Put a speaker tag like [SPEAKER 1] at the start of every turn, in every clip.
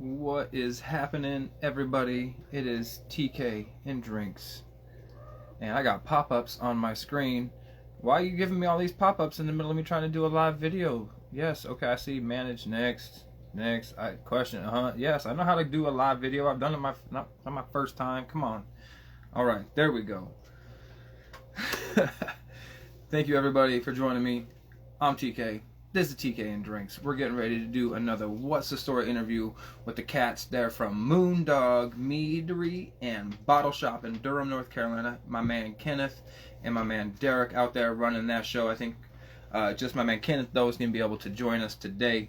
[SPEAKER 1] What is happening, everybody? It is TK and Drinks, and I got pop-ups on my screen. Why are you giving me all these pop-ups in the middle of me trying to do a live video? Yes, okay, I see. Manage next, next. I question. Yes, I know how to do a live video. I've done it not my first time. Come on. All right, there we go. Thank you, everybody, for joining me. I'm TK. This is TK and Drinks. We're getting ready to do another What's the Story interview with the cats there from Moondog, Meadery, and Bottle Shop in Durham, North Carolina. My man Kenneth and my man Derek out there running that show. I think just my man Kenneth, though, is going to be able to join us today.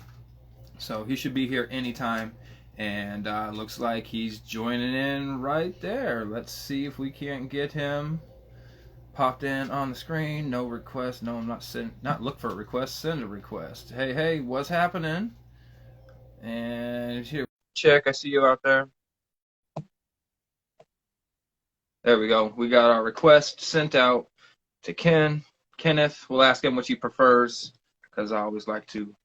[SPEAKER 1] So he should be here anytime. And looks like he's joining in right there. Let's see if we can't get him popped in on the screen. No request. No, I'm not look for a request. Send a request. Hey, what's happening? And here, check. I see you out there. There we go. We got our request sent out to Kenneth. We'll ask him what he prefers, because I always like to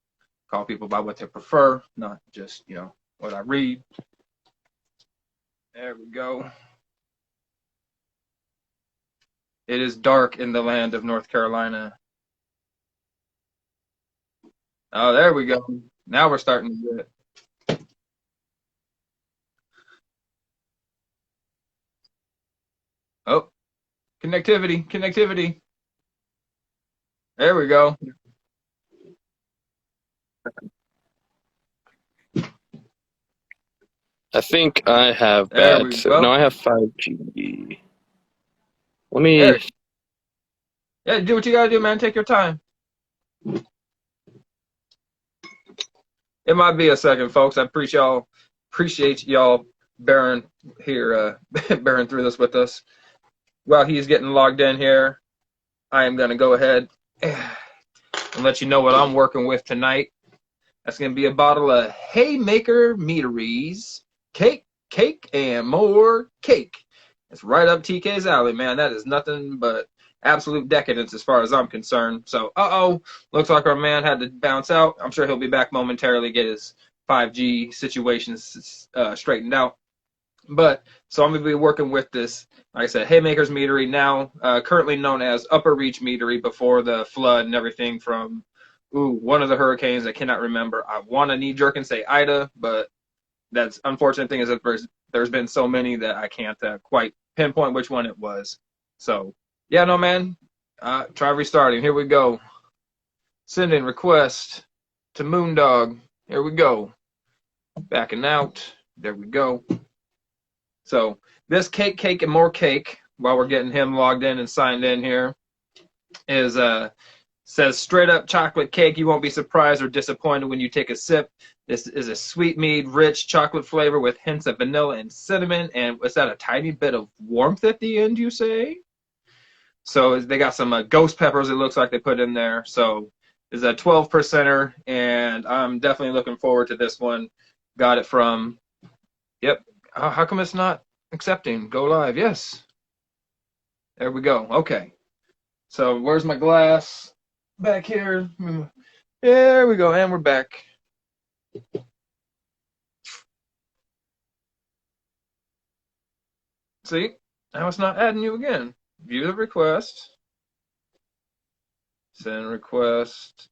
[SPEAKER 1] call people by what they prefer, not just, what I read. There we go. It is dark in the land of North Carolina. Oh, there we go. Now we're starting to get it. Oh, connectivity. There we go.
[SPEAKER 2] I think I have
[SPEAKER 1] There
[SPEAKER 2] bad.
[SPEAKER 1] we go.
[SPEAKER 2] No, I have 5G. Let me.
[SPEAKER 1] Yeah, do what you gotta do, man. Take your time. It might be a second, folks. I appreciate y'all bearing through this with us. While he's getting logged in here, I am gonna go ahead and let you know what I'm working with tonight. That's gonna be a bottle of Haymaker Meaderies. Cake, and more cake. It's right up TK's alley, man. That is nothing but absolute decadence as far as I'm concerned. So, looks like our man had to bounce out. I'm sure he'll be back momentarily, get his 5G situations straightened out. So I'm going to be working with this, like I said, Haymaker's Meadery, now currently known as Upper Reach Meadery, before the flood and everything from one of the hurricanes I cannot remember. I want to knee-jerk and say Ida, but that's unfortunate thing is that there's been so many that I can't quite pinpoint which one it was. So, yeah, no, man. Try restarting. Here we go. Sending request to Moondog. Here we go. Backing out. There we go. So, this cake, and more cake, while we're getting him logged in and signed in here, is says straight up chocolate cake. You won't be surprised or disappointed when you take a sip. This is a sweet mead, rich chocolate flavor with hints of vanilla and cinnamon. And was that a tiny bit of warmth at the end, you say? So they got some ghost peppers, it looks like they put in there. So it's a 12%er, and I'm definitely looking forward to this one. Got it from, yep. How come it's not accepting? Go live, yes. There we go, okay. So where's my glass? Back here. There we go, and we're back. See, now it's not adding you again. View the request. Send request.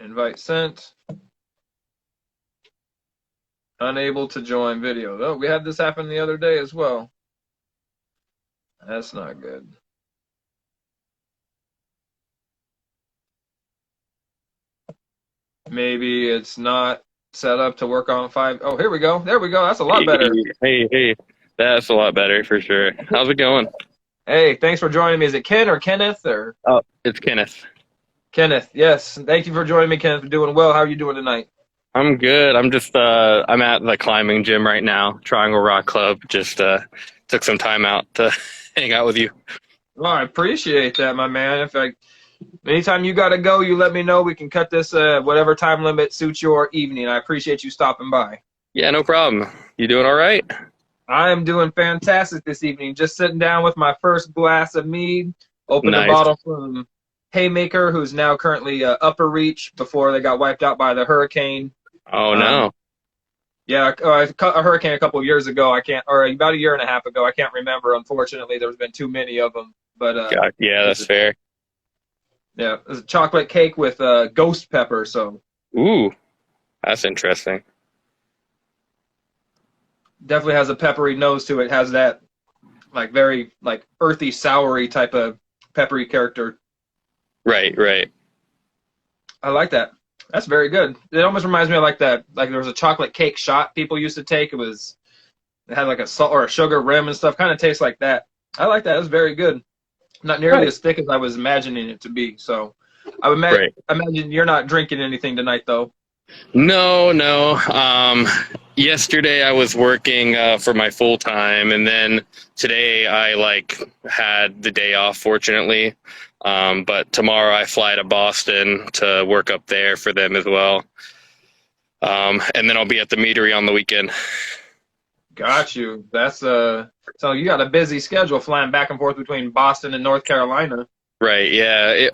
[SPEAKER 1] Invite sent. Unable to join video. Oh, we had this happen the other day as well. That's not good. Maybe it's not set up to work on 5. Oh, here we go. There we go. That's a lot better.
[SPEAKER 2] Hey. That's a lot better for sure. How's it going?
[SPEAKER 1] Hey, thanks for joining me. Is it Ken or Kenneth or?
[SPEAKER 2] Oh, it's Kenneth.
[SPEAKER 1] Kenneth, yes. Thank you for joining me, Kenneth. Doing well. How are you doing tonight?
[SPEAKER 2] I'm good. I'm just I'm at the climbing gym right now, Triangle Rock Club. Just took some time out to hang out with you.
[SPEAKER 1] Well, I appreciate that, my man. Anytime you got to go, you let me know. We can cut this whatever time limit suits your evening. I appreciate you stopping by.
[SPEAKER 2] Yeah, no problem. You doing all right?
[SPEAKER 1] I am doing fantastic this evening. Just sitting down with my first glass of mead. Opened
[SPEAKER 2] Nice.
[SPEAKER 1] a bottle from Haymaker, who's now currently Upper Reach before they got wiped out by the hurricane.
[SPEAKER 2] Oh, no.
[SPEAKER 1] Yeah, a hurricane a couple of years ago. I can't, or about a year and a half ago. I can't remember. Unfortunately, there's been too many of them. But
[SPEAKER 2] God, yeah,
[SPEAKER 1] it was
[SPEAKER 2] that's fair.
[SPEAKER 1] yeah, it was a chocolate cake with ghost pepper. So
[SPEAKER 2] Ooh, that's interesting.
[SPEAKER 1] definitely has a peppery nose to it. Has that like very like earthy, soury type of peppery character.
[SPEAKER 2] Right, right.
[SPEAKER 1] I like that. That's very good. It almost reminds me of like that. Like there was a chocolate cake shot people used to take. It had like a salt or a sugar rim and stuff. Kind of tastes like that. I like that. It was very good. Not nearly
[SPEAKER 2] Right,
[SPEAKER 1] as thick as I was imagining it to be. So I would
[SPEAKER 2] right.
[SPEAKER 1] imagine you're not drinking anything tonight, though.
[SPEAKER 2] No, no. Yesterday I was working for my full time, and then today I like had the day off, fortunately. But tomorrow I fly to Boston to work up there for them as well. And then I'll be at the Meadery on the weekend.
[SPEAKER 1] Got you. That's So you got a busy schedule flying back and forth between Boston and North Carolina.
[SPEAKER 2] Right, yeah.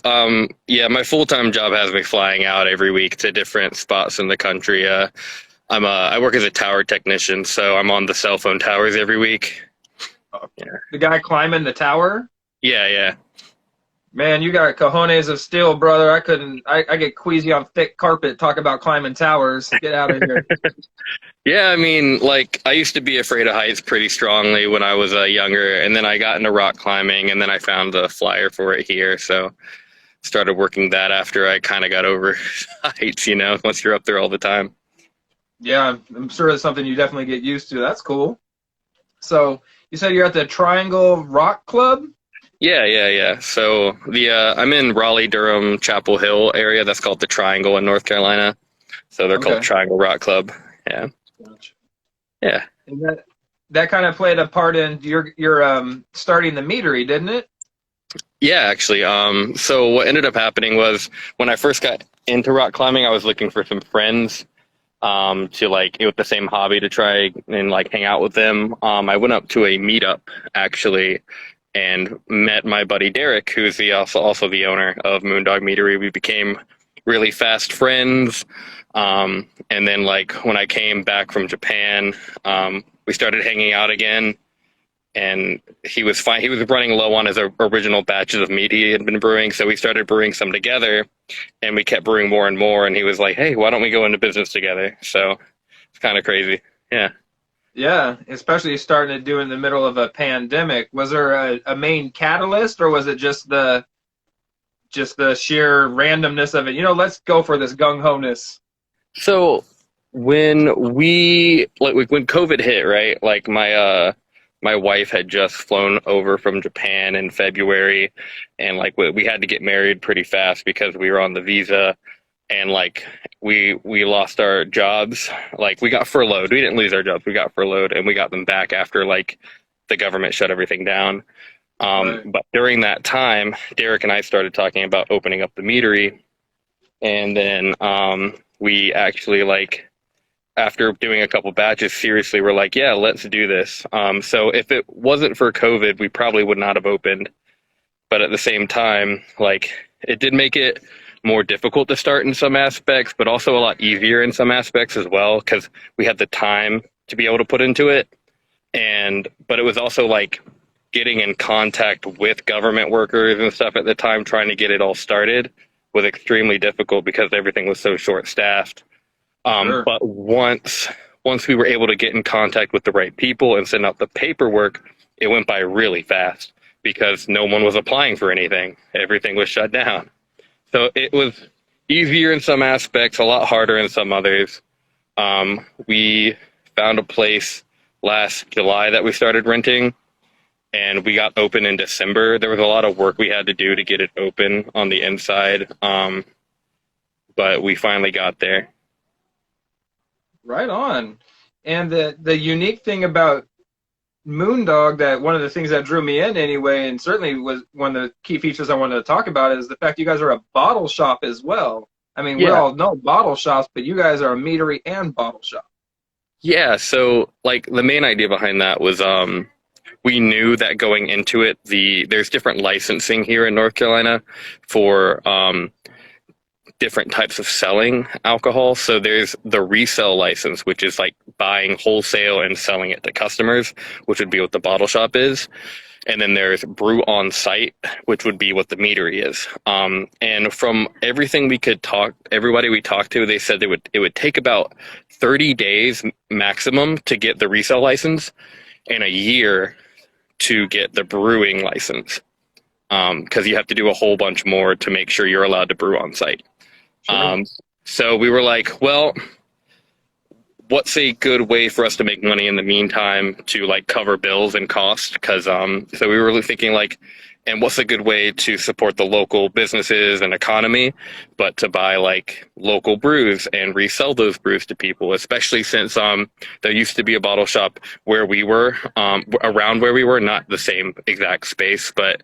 [SPEAKER 2] Yeah, my full-time job has me flying out every week to different spots in the country. I work as a tower technician, so I'm on the cell phone towers every week. Yeah.
[SPEAKER 1] The guy climbing the tower.
[SPEAKER 2] Yeah, yeah.
[SPEAKER 1] Man, you got cojones of steel, brother. I couldn't. I get queasy on thick carpet. Talk about climbing towers. Get out of here.
[SPEAKER 2] Yeah, I mean, like, I used to be afraid of heights pretty strongly when I was younger, and then I got into rock climbing, and then I found the flyer for it here, so started working that after I kind of got over heights, once you're up there all the time.
[SPEAKER 1] Yeah, I'm sure it's something you definitely get used to. That's cool. So you said you're at the Triangle Rock Club?
[SPEAKER 2] Yeah, yeah, yeah. So I'm in Raleigh, Durham, Chapel Hill area. That's called the Triangle in North Carolina. So they're called
[SPEAKER 1] Okay.
[SPEAKER 2] Triangle Rock Club. Yeah,
[SPEAKER 1] Gotcha.
[SPEAKER 2] yeah.
[SPEAKER 1] And that kind of played a part in your starting the meadery, didn't it?
[SPEAKER 2] Yeah, actually. So what ended up happening was when I first got into rock climbing, I was looking for some friends to like with the same hobby to try and like hang out with them. I went up to a meetup actually and met my buddy Derek, who's also the owner of Moondog Meadery. We became really fast friends. And then like when I came back from Japan, we started hanging out again. And he was fine. He was running low on his original batches of mead he had been brewing, so we started brewing some together, and we kept brewing more and more. And he was like, "Hey, why don't we go into business together?" So it's kind of crazy. Yeah.
[SPEAKER 1] Yeah, especially starting to do in the middle of a pandemic. Was there a main catalyst, or was it just the sheer randomness of it? Let's go for this gung ho-ness.
[SPEAKER 2] So when COVID hit, right? Like my wife had just flown over from Japan in February, and like we had to get married pretty fast because we were on the visa, and like we lost our jobs. Like we got furloughed. We didn't lose our jobs. We got furloughed, and we got them back after like the government shut everything down.
[SPEAKER 1] Right.
[SPEAKER 2] But during that time, Derek and I started talking about opening up the meadery, and then we actually like after doing a couple batches, seriously, we're like, yeah, let's do this. So if it wasn't for COVID, we probably would not have opened. But at the same time, like it did make it more difficult to start in some aspects, but also a lot easier in some aspects as well, because we had the time to be able to put into it. But it was also like getting in contact with government workers and stuff at the time, trying to get it all started was extremely difficult because everything was so short staffed.
[SPEAKER 1] Sure.
[SPEAKER 2] But once we were able to get in contact with the right people and send out the paperwork, it went by really fast because no one was applying for anything. Everything was shut down. So it was easier in some aspects, a lot harder in some others. We found a place last July that we started renting, and we got open in December. There was a lot of work we had to do to get it open on the inside, but we finally got there.
[SPEAKER 1] Right on. And the unique thing about Moondog, that one of the things that drew me in anyway, and certainly was one of the key features I wanted to talk about, is the fact you guys are a bottle shop as well. I mean, we
[SPEAKER 2] Yeah.
[SPEAKER 1] all know bottle shops, but you guys are a meadery and bottle shop.
[SPEAKER 2] Yeah, so like the main idea behind that was we knew that going into it, there's different licensing here in North Carolina for different types of selling alcohol. So there's the resale license, which is like buying wholesale and selling it to customers, which would be what the bottle shop is. And then there's brew on site, which would be what the meadery is. And from everything everybody we talked to, they said it would take about 30 days maximum to get the resale license and a year to get the brewing license. Because you have to do a whole bunch more to make sure you're allowed to brew on site.
[SPEAKER 1] Sure.
[SPEAKER 2] So we were like, well, what's a good way for us to make money in the meantime to like cover bills and costs? Because so we were really thinking like, and what's a good way to support the local businesses and economy, but to buy like local brews and resell those brews to people, especially since there used to be a bottle shop where we were, around where we were, not the same exact space, but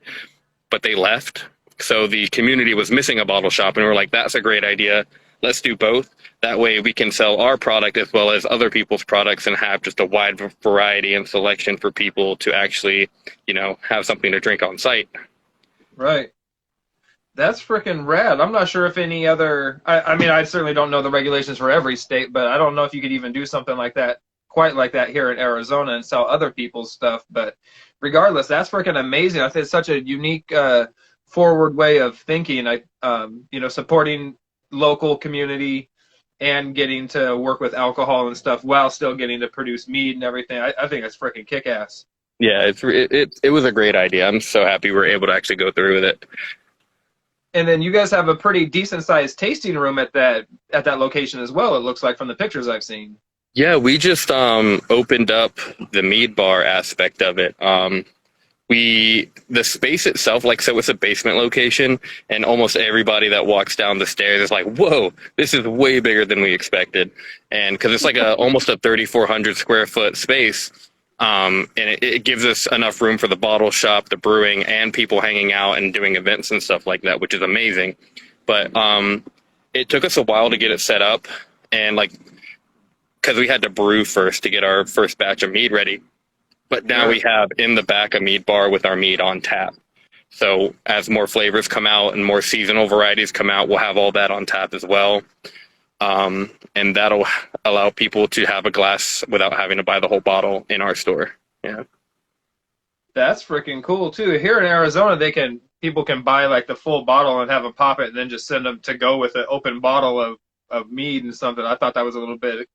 [SPEAKER 2] they left. So the community was missing a bottle shop, and we're like, that's a great idea. Let's do both. That way we can sell our product as well as other people's products and have just a wide variety and selection for people to actually, have something to drink on site.
[SPEAKER 1] Right. That's freaking rad. I'm not sure if any other, I mean, I certainly don't know the regulations for every state, but I don't know if you could even do something like that, quite like that here in Arizona and sell other people's stuff. But regardless, that's freaking amazing. I think it's such a unique, forward way of thinking. Supporting local community and getting to work with alcohol and stuff while still getting to produce mead and everything. I think it's freaking kick-ass.
[SPEAKER 2] Yeah, it was a great idea. I'm so happy we were able to actually go through with it.
[SPEAKER 1] And then you guys have a pretty decent-sized tasting room at that location as well, it looks like, from the pictures I've seen.
[SPEAKER 2] Yeah, we just opened up the mead bar aspect of it. The space itself, so it's a basement location, and almost everybody that walks down the stairs is like, whoa, this is way bigger than we expected. And because it's like almost a 3,400 square foot space, and it gives us enough room for the bottle shop, the brewing, and people hanging out and doing events and stuff like that, which is amazing. But it took us a while to get it set up, and because we had to brew first to get our first batch of mead ready. But now we have in the back a mead bar with our mead on tap. So as more flavors come out and more seasonal varieties come out, we'll have all that on tap as well. And that'll allow people to have a glass without having to buy the whole bottle in our store. Yeah.
[SPEAKER 1] That's freaking cool too. Here in Arizona, people can buy the full bottle and have a pop it and then just send them to go with an open bottle of mead and something. I thought that was a little bit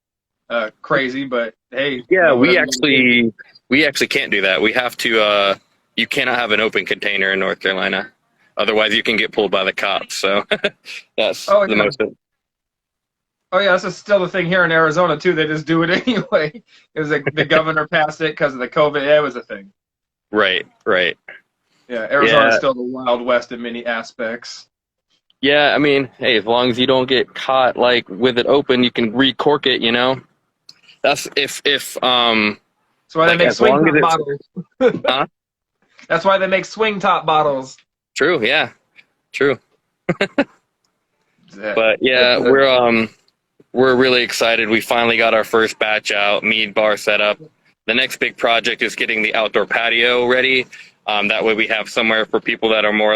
[SPEAKER 1] crazy, but hey.
[SPEAKER 2] Yeah, we actually can't do that. We have to, you cannot have an open container in North Carolina. Otherwise you can get pulled by the cops. So that's the most.
[SPEAKER 1] Oh yeah, that's still the thing here in Arizona too. They just do it anyway. It was the governor passed it because of the COVID. It was a thing.
[SPEAKER 2] Right.
[SPEAKER 1] Yeah, Arizona's still the Wild West in many aspects.
[SPEAKER 2] Yeah, I mean, hey, as long as you don't get caught with it open, you can recork it. That's if
[SPEAKER 1] That's why they make swing top bottles.
[SPEAKER 2] Huh?
[SPEAKER 1] That's why they make swing top bottles.
[SPEAKER 2] True. Yeah. True. But yeah, we're really excited. We finally got our first batch out, mead bar set up. The next big project is getting the outdoor patio ready. That way we have somewhere for people that are more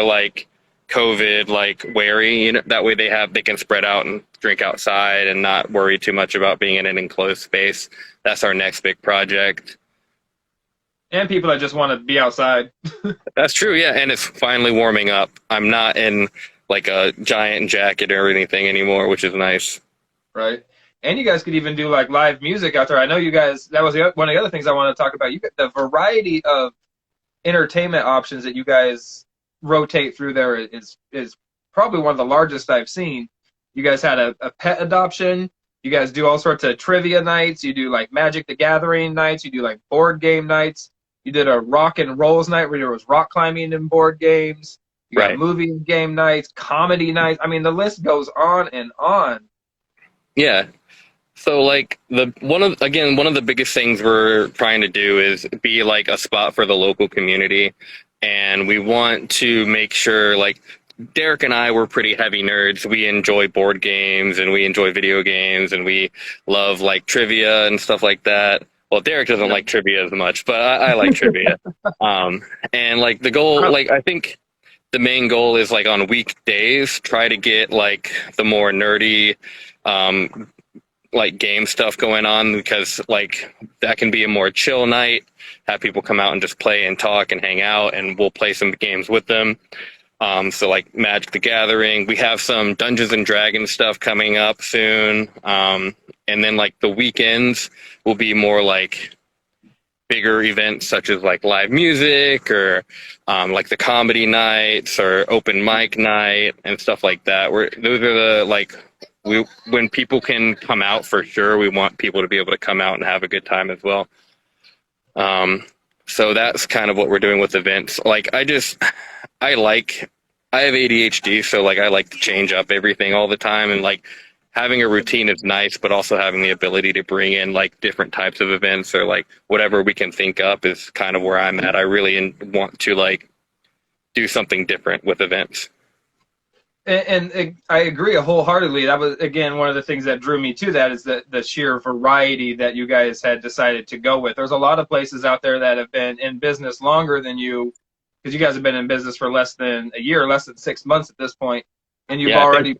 [SPEAKER 2] COVID wary. That way they can spread out and drink outside and not worry too much about being in an enclosed space. That's our next big project.
[SPEAKER 1] And people that just want to be outside.
[SPEAKER 2] That's true, yeah. And it's finally warming up. I'm not in a giant jacket or anything anymore, which is nice.
[SPEAKER 1] Right. And you guys could even do live music out there. I know you guys, that was one of the other things I want to talk about. You got the variety of entertainment options that you guys rotate through there is probably one of the largest I've seen. You guys had a pet adoption. You guys do all sorts of trivia nights. You do Magic the Gathering nights. You do board game nights. You did a rock and rolls night where there was rock climbing and board games. You got movie and game nights, comedy nights. I mean, the list goes on and on.
[SPEAKER 2] Yeah. So one of the biggest things we're trying to do is be a spot for the local community. And we want to make sure Derek and I were pretty heavy nerds. We enjoy board games and we enjoy video games and we love trivia and stuff like that. Well, Derek doesn't like trivia as much, but I like trivia. And the goal, I think the main goal is on weekdays, try to get the more nerdy like game stuff going on, because like that can be a more chill night, have people come out and just play and talk and hang out, and we'll play some games with them. So like Magic the Gathering, we have some Dungeons and Dragons stuff coming up soon. And then like the weekends will be more like bigger events such as like live music, or like the comedy nights or open mic night and stuff like that. Those are the like, when people can come out, for sure we want people to be able to come out and have a good time as well. So that's kind of what we're doing with events. Like I have ADHD, so like I like to change up everything all the time, and like having a routine is nice, but also having the ability to bring in like different types of events, or like whatever we can think up, is kind of where I'm at. I really want to like do something different with events.
[SPEAKER 1] And I agree wholeheartedly. That was, again, one of the things that drew me to that, is the sheer variety that you guys had decided to go with. There's a lot of places out there that have been in business longer than you, because you guys have been in business for less than a year, less than 6 months at this point, and you've already.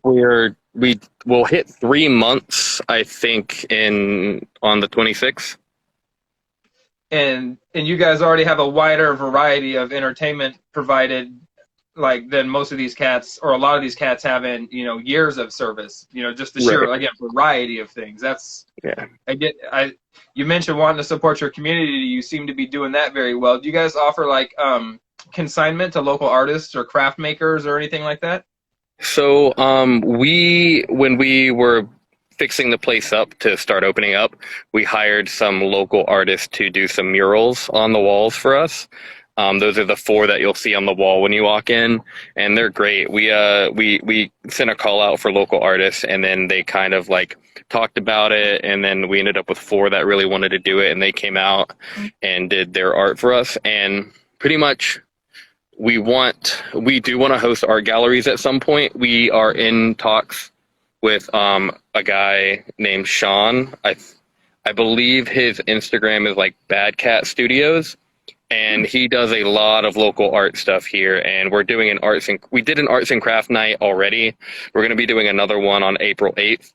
[SPEAKER 2] We will hit 3 months, I think, on the 26th.
[SPEAKER 1] And you guys already have a wider variety of entertainment provided, like, than most of these cats, or a lot of these cats have in, years of service. Just the sheer, again, variety of things. That's, yeah. You mentioned wanting to support your community. You seem to be doing that very well. Do you guys offer like consignment to local artists or craft makers or anything like that?
[SPEAKER 2] So when we were fixing the place up to start opening up, we hired some local artists to do some murals on the walls for us. Those are the 4 that you'll see on the wall when you walk in, and they're great. We sent a call out for local artists, and then they kind of like talked about it, and then we ended up with 4 that really wanted to do it, and they came out and did their art for us. And pretty much we do want to host art galleries at some point. We are in talks with a guy named Sean. I believe his Instagram is like Bad Cat Studios, and he does a lot of local art stuff here. And we're doing we did an arts and craft night already. We're going to be doing another one on April 8th,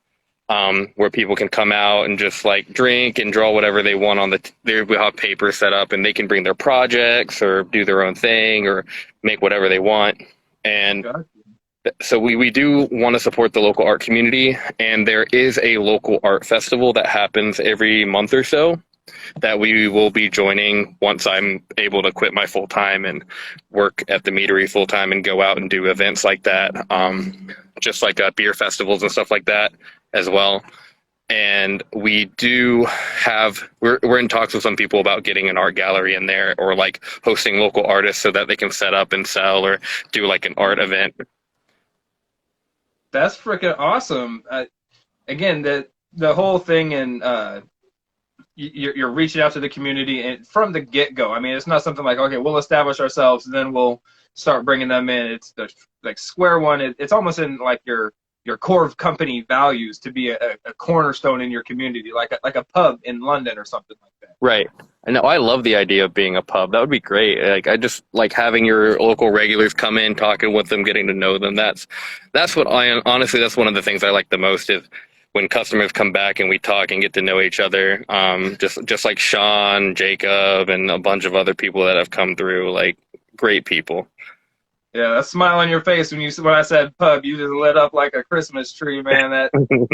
[SPEAKER 2] where people can come out and just like drink and draw whatever they want we'll have paper set up, and they can bring their projects or do their own thing or make whatever they want. And so we do want to support the local art community, and there is a local art festival that happens every month or so that we will be joining once I'm able to quit my full time and work at the Meadery full time and go out and do events like that, just like beer festivals and stuff like that as well. And we do we're in talks with some people about getting an art gallery in there, or like hosting local artists so that they can set up and sell or do like an art event.
[SPEAKER 1] That's freaking awesome. Again, the whole thing, and you're reaching out to the community and from the get-go. I mean, it's not something like, okay, we'll establish ourselves and then we'll start bringing them in. It's like square one. It's almost in like your core of company values to be a cornerstone in your community, like a pub in London or something like that.
[SPEAKER 2] Right. And I love the idea of being a pub. That would be great. Like, I just like having your local regulars come in, talking with them, getting to know them. That's what honestly, that's one of the things I like the most, is when customers come back and we talk and get to know each other. Just like Sean, Jacob, and a bunch of other people that have come through, like great people.
[SPEAKER 1] Yeah, that smile on your face when I said pub, you just lit up like a Christmas tree, man.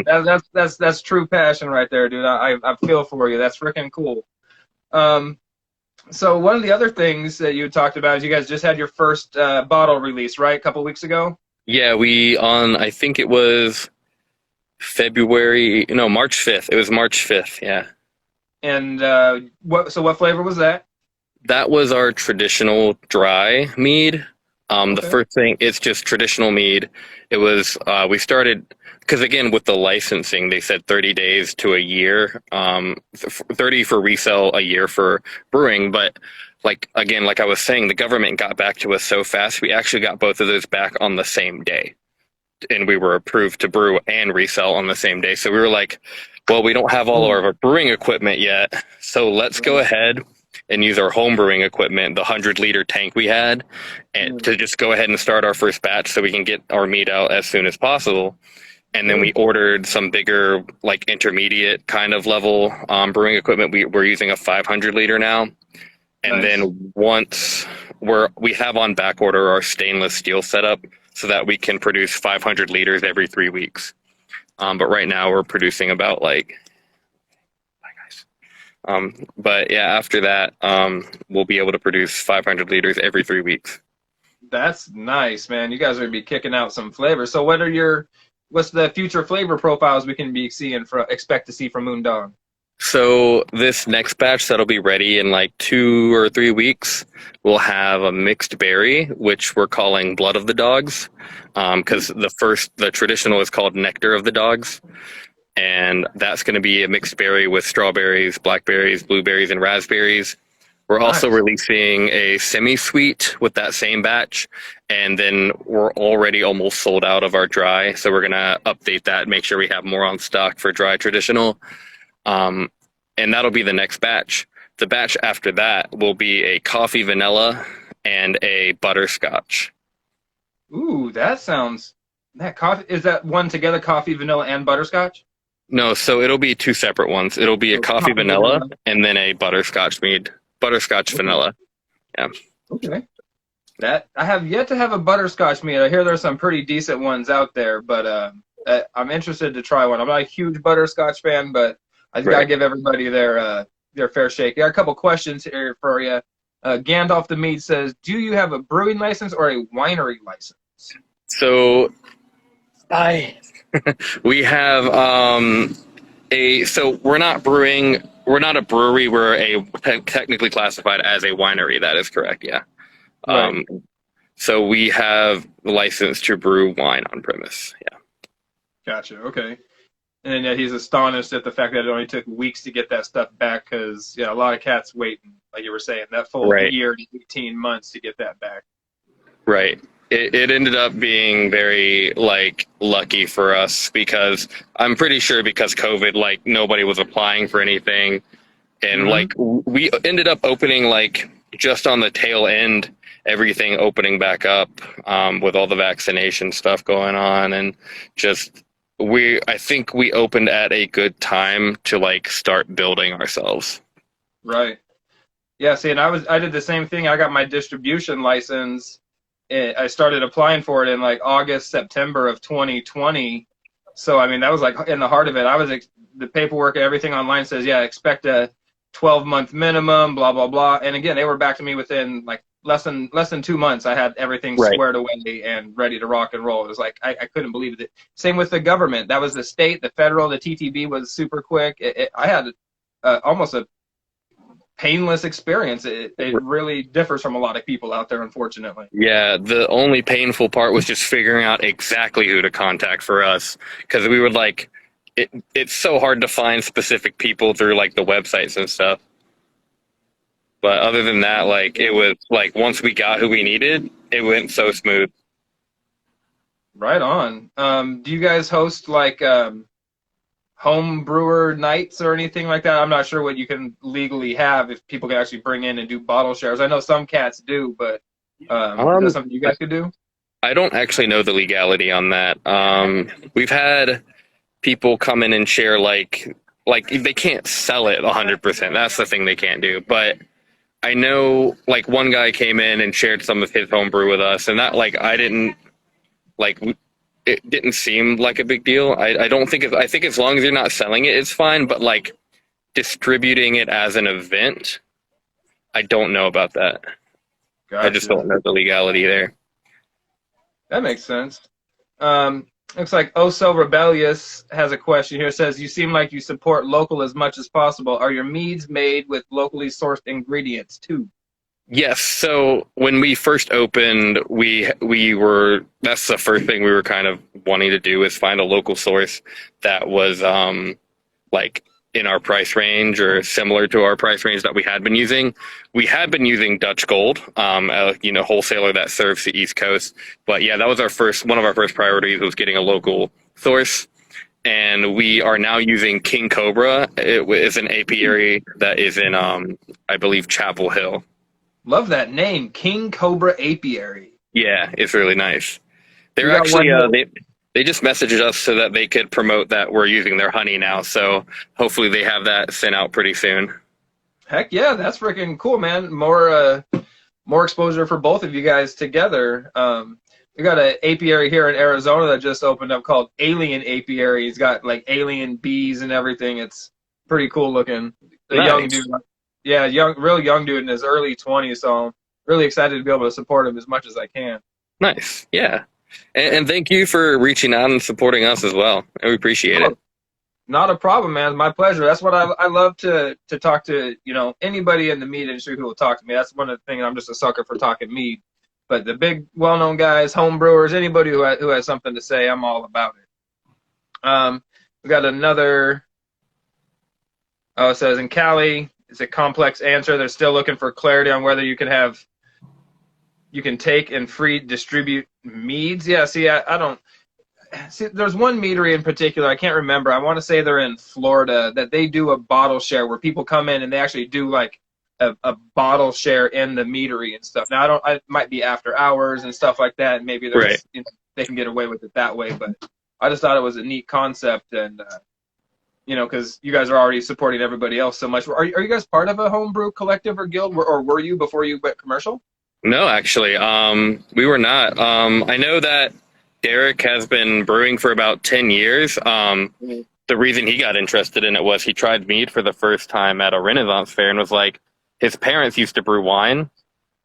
[SPEAKER 1] That's true passion right there, dude. I feel for you. That's freaking cool. So one of the other things that you talked about is you guys just had your first bottle release, right? A couple weeks ago?
[SPEAKER 2] Yeah, I think it was March 5th. It was March 5th, yeah.
[SPEAKER 1] And what flavor was that?
[SPEAKER 2] That was our traditional dry mead. Okay. The first thing, it's just traditional mead. It was, we started, because again, with the licensing, they said 30 days to a year, 30 for resale, a year for brewing. But like I was saying, the government got back to us so fast, we actually got both of those back on the same day. And we were approved to brew and resell on the same day. So we were like, well, we don't have all of our brewing equipment yet, so let's go ahead and use our home brewing equipment, the 100-liter tank we had, and to just go ahead and start our first batch so we can get our mead out as soon as possible. And then we ordered some bigger, like intermediate kind of level brewing equipment. We're using a 500 liter now. And
[SPEAKER 1] Nice.
[SPEAKER 2] then once we have on back order our stainless steel setup so that we can produce 500 liters every 3 weeks. But right now we're producing about like, but yeah, after that, we'll be able to produce 500 liters every 3 weeks.
[SPEAKER 1] That's nice, man. You guys are gonna be kicking out some flavors. So what's the future flavor profiles we can be expect to see from Moondog?
[SPEAKER 2] So this next batch that'll be ready in like 2 or 3 weeks, we'll have a mixed berry, which we're calling Blood of the Dogs, because the traditional is called Nectar of the Dogs, and that's going to be a mixed berry with strawberries, blackberries, blueberries, and raspberries. We're also
[SPEAKER 1] Nice.
[SPEAKER 2] releasing a semi-sweet with that same batch, and then we're already almost sold out of our dry, so we're going to update that, make sure we have more on stock for dry traditional. And that'll be the next batch. The batch after that will be a coffee vanilla and a butterscotch.
[SPEAKER 1] Ooh, that coffee is that one together, coffee, vanilla, and butterscotch?
[SPEAKER 2] No, so it'll be two separate ones. It'll be a
[SPEAKER 1] So
[SPEAKER 2] coffee vanilla and then a butterscotch mead. Butterscotch vanilla. Yeah.
[SPEAKER 1] Okay. That I have yet to have a butterscotch mead. I hear there's some pretty decent ones out there, but I'm interested to try one. I'm not a huge butterscotch fan, but I just gotta give everybody their fair shake. I got a couple questions here for you. Gandalf the Mead says, "Do you have a brewing license or a winery license?"
[SPEAKER 2] So we have so we're not brewing. We're not a brewery. We're technically classified as a winery. That is correct. Yeah.
[SPEAKER 1] Right.
[SPEAKER 2] So we have the license to brew wine on premise. Yeah.
[SPEAKER 1] Gotcha. Okay. And yet he's astonished at the fact that it only took weeks to get that stuff back because a lot of cats waiting, like you were saying, that full year to 18 months to get that back.
[SPEAKER 2] Right. It ended up being very lucky for us because I'm pretty sure because COVID, nobody was applying for anything, and we ended up opening just on the tail end, everything opening back up with all the vaccination stuff going on, and just I think we opened at a good time to start building ourselves.
[SPEAKER 1] Right. Yeah. See, and I did the same thing. I got my distribution license. I started applying for it in August, September of 2020. So, I mean, that was in the heart of it. The paperwork and everything online says, yeah, expect a 12-month minimum, blah, blah, blah. And again, they were back to me within less than 2 months. I had everything squared away and ready to rock and roll. It was I couldn't believe it. Same with the government. That was the state, the federal, the TTB was super quick. I had almost a painless experience. It really differs from a lot of people out there, unfortunately.
[SPEAKER 2] Yeah, the only painful part was just figuring out exactly who to contact for us, because we would it's so hard to find specific people through the websites and stuff. But other than that, it was once we got who we needed, it went so smooth.
[SPEAKER 1] Right on. Do you guys host home brewer nights or anything like that? I'm not sure what you can legally have if people can actually bring in and do bottle shares. I know some cats do, but is that something you guys could do?
[SPEAKER 2] I don't actually know the legality on that. We've had people come in and share they can't sell it 100%. That's the thing they can't do. But I know one guy came in and shared some of his home brew with us, and that I didn't it didn't seem like a big deal. I don't think I think as long as you're not selling it, it's fine. But distributing it as an event, I don't know about that. Gotcha. I just don't know the legality there.
[SPEAKER 1] That makes sense. Looks like Oh So Rebellious has a question here. It says, you seem like you support local as much as possible. Are your meads made with locally sourced ingredients too?
[SPEAKER 2] Yes. So when we first opened, we were, that's the first thing we were kind of wanting to do, is find a local source that was in our price range or similar to our price range that we had been using. We had been using Dutch Gold, a wholesaler that serves the East Coast. But yeah, that was one of our first priorities, was getting a local source. And we are now using King Cobra. It is an apiary that is in, I believe, Chapel Hill.
[SPEAKER 1] Love that name, King Cobra Apiary.
[SPEAKER 2] Yeah, it's really nice. They're actually They just messaged us so that they could promote that we're using their honey now. So hopefully they have that sent out pretty soon.
[SPEAKER 1] Heck yeah, that's freaking cool, man. More exposure for both of you guys together. We got an apiary here in Arizona that just opened up called Alien Apiary. He's got like alien bees and everything. It's pretty cool looking. A
[SPEAKER 2] Nice.
[SPEAKER 1] young dude, yeah, real young dude in his early 20s. So I'm really excited to be able to support him as much as I can.
[SPEAKER 2] Nice. Yeah. And thank you for reaching out and supporting us as well. We appreciate it.
[SPEAKER 1] Not a problem, man. My pleasure. That's what I love to talk to, anybody in the meat industry who will talk to me. That's one of the things. I'm just a sucker for talking meat. But the big, well-known guys, home brewers, anybody who has something to say, I'm all about it. We got another. Oh, it says in Cali, it's a complex answer. They're still looking for clarity on whether you can take and free distribute meads. Yeah, see, I don't. See, there's one meadery in particular, I can't remember. I want to say they're in Florida, that they do a bottle share where people come in and they actually do like a bottle share in the meadery and stuff. Now, I might be after hours and stuff like that, and maybe there's, they can get away with it that way. But I just thought it was a neat concept, and because you guys are already supporting everybody else so much. Are you guys part of a homebrew collective or guild, or were you before you went commercial?
[SPEAKER 2] No, actually, we were not. I know that Derek has been brewing for about 10 years. The reason he got interested in it was he tried mead for the first time at a Renaissance fair and was like, his parents used to brew wine,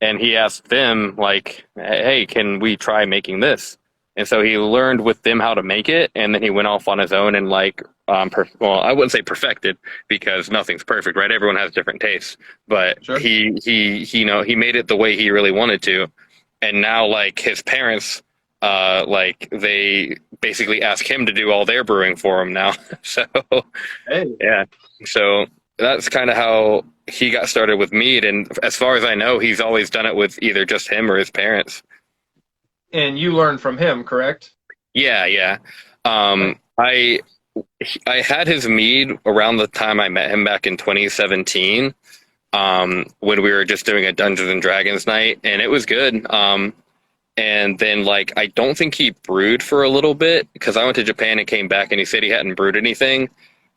[SPEAKER 2] and he asked them, like, hey, can we try making this? And so he learned with them how to make it, and then he went off on his own and, like, well, I wouldn't say perfected, because nothing's perfect, right? Everyone has different tastes. But
[SPEAKER 1] Sure.
[SPEAKER 2] he made it the way he really wanted to. And now, like, his parents, like, they basically ask him to do all their brewing for him now. So,
[SPEAKER 1] Hey.
[SPEAKER 2] yeah. So that's kind of how he got started with mead. And as far as I know, he's always done it with either just him or his parents.
[SPEAKER 1] And you learned from him, correct?
[SPEAKER 2] Yeah. I had his mead around the time I met him back in 2017, when we were just doing a Dungeons and Dragons night, and it was good. And then, like, I don't think he brewed for a little bit, because I went to Japan and came back and he said he hadn't brewed anything.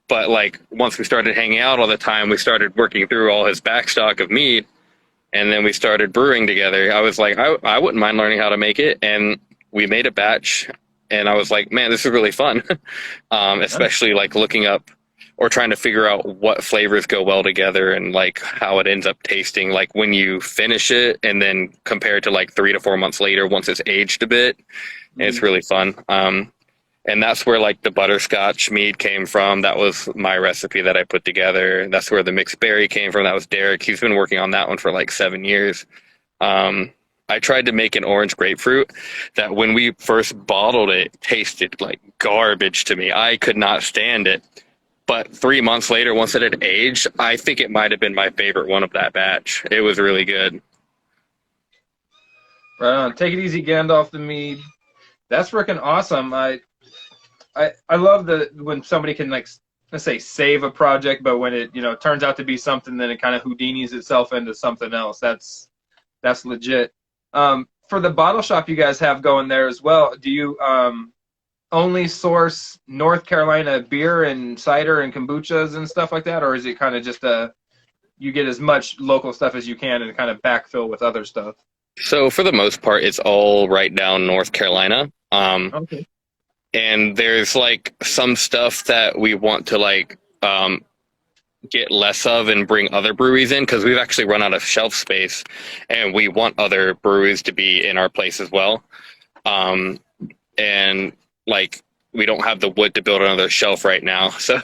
[SPEAKER 2] But, like, once we started hanging out all the time, we started working through all his backstock of mead, and then we started brewing together. I was like, I wouldn't mind learning how to make it, and we made a batch, and I was like, man, this is really fun. Especially, like, looking up or trying to figure out what flavors go well together and, like, how it ends up tasting, like, when you finish it and then compare it to, like, 3 to 4 months later once it's aged a bit. It's really fun. And that's where, like, the Butterscotch Mead came from. That was my recipe that I put together. That's where the mixed berry came from. That was Derek. He's been working on that one for like 7 years. I tried to make an orange grapefruit that when we first bottled it, tasted like garbage to me. I could not stand it. But 3 months later, once it had aged, I think it might have been my favorite one of that batch. It was really good.
[SPEAKER 1] Right on. Take it easy, Gandalf the Mead. That's freaking awesome. I love when somebody can, like, let's say, save a project, but when it turns out to be something, then it kind of Houdinis itself into something else. That's legit. For the bottle shop you guys have going there as well, do you only source North Carolina beer and cider and kombuchas and stuff like that, or is it kind of just you get as much local stuff as you can and kind of backfill with other stuff?
[SPEAKER 2] So for the most part, it's all right down North Carolina.
[SPEAKER 1] Okay.
[SPEAKER 2] And there's, like, some stuff that we want to, like, get less of and bring other breweries in, because we've actually run out of shelf space and we want other breweries to be in our place as well. And, like, we don't have the wood to build another shelf right now. So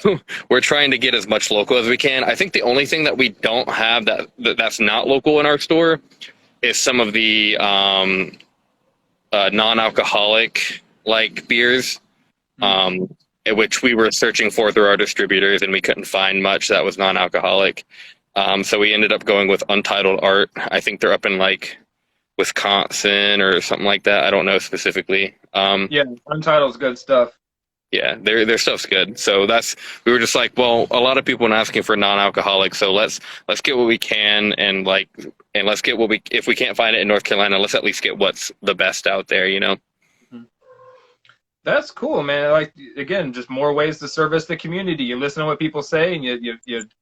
[SPEAKER 2] we're trying to get as much local as we can. I think the only thing that we don't have that's not local in our store is some of the non-alcoholic, like, beers, which we were searching for through our distributors, and we couldn't find much that was non-alcoholic. So we ended up going with Untitled Art. I think they're up in, like, Wisconsin or something like that. I don't know specifically.
[SPEAKER 1] Yeah, Untitled's good stuff.
[SPEAKER 2] Yeah, their stuff's good. So we were just like, well, a lot of people are asking for non-alcoholic, so let's get what we can, and let's get if we can't find it in North Carolina, let's at least get what's the best out there,
[SPEAKER 1] That's cool, man. Like again, just more ways to service the community. You listen to what people say, and you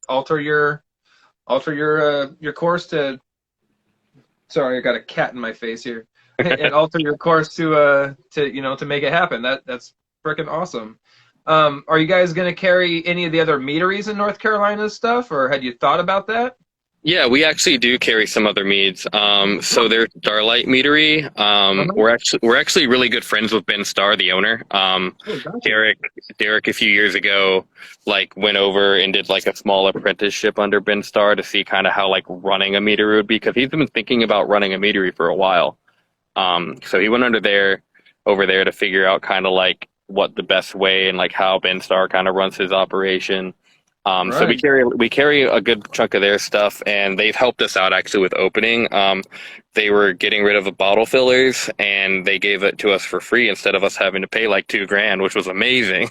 [SPEAKER 1] alter your course to. Sorry, I got a cat in my face here. And alter your course to make it happen. That's freaking awesome. Are you guys going to carry any of the other meaderies in North Carolina stuff, or had you thought about that?
[SPEAKER 2] Yeah, we actually do carry some other meads. So there's Starlight Meadery.
[SPEAKER 1] Uh-huh.
[SPEAKER 2] We're actually really good friends with Ben Starr, the owner.
[SPEAKER 1] Oh, gotcha.
[SPEAKER 2] Derek a few years ago, like went over and did like a small apprenticeship under Ben Starr to see kind of how like running a meadery would be, because he's been thinking about running a meadery for a while. So he went over there to figure out kind of like what the best way and like how Ben Starr kind of runs his operation. So
[SPEAKER 1] Right.
[SPEAKER 2] we carry a good chunk of their stuff, and they've helped us out actually with opening. They were getting rid of the bottle fillers, and they gave it to us for free instead of us having to pay like $2,000, which was amazing.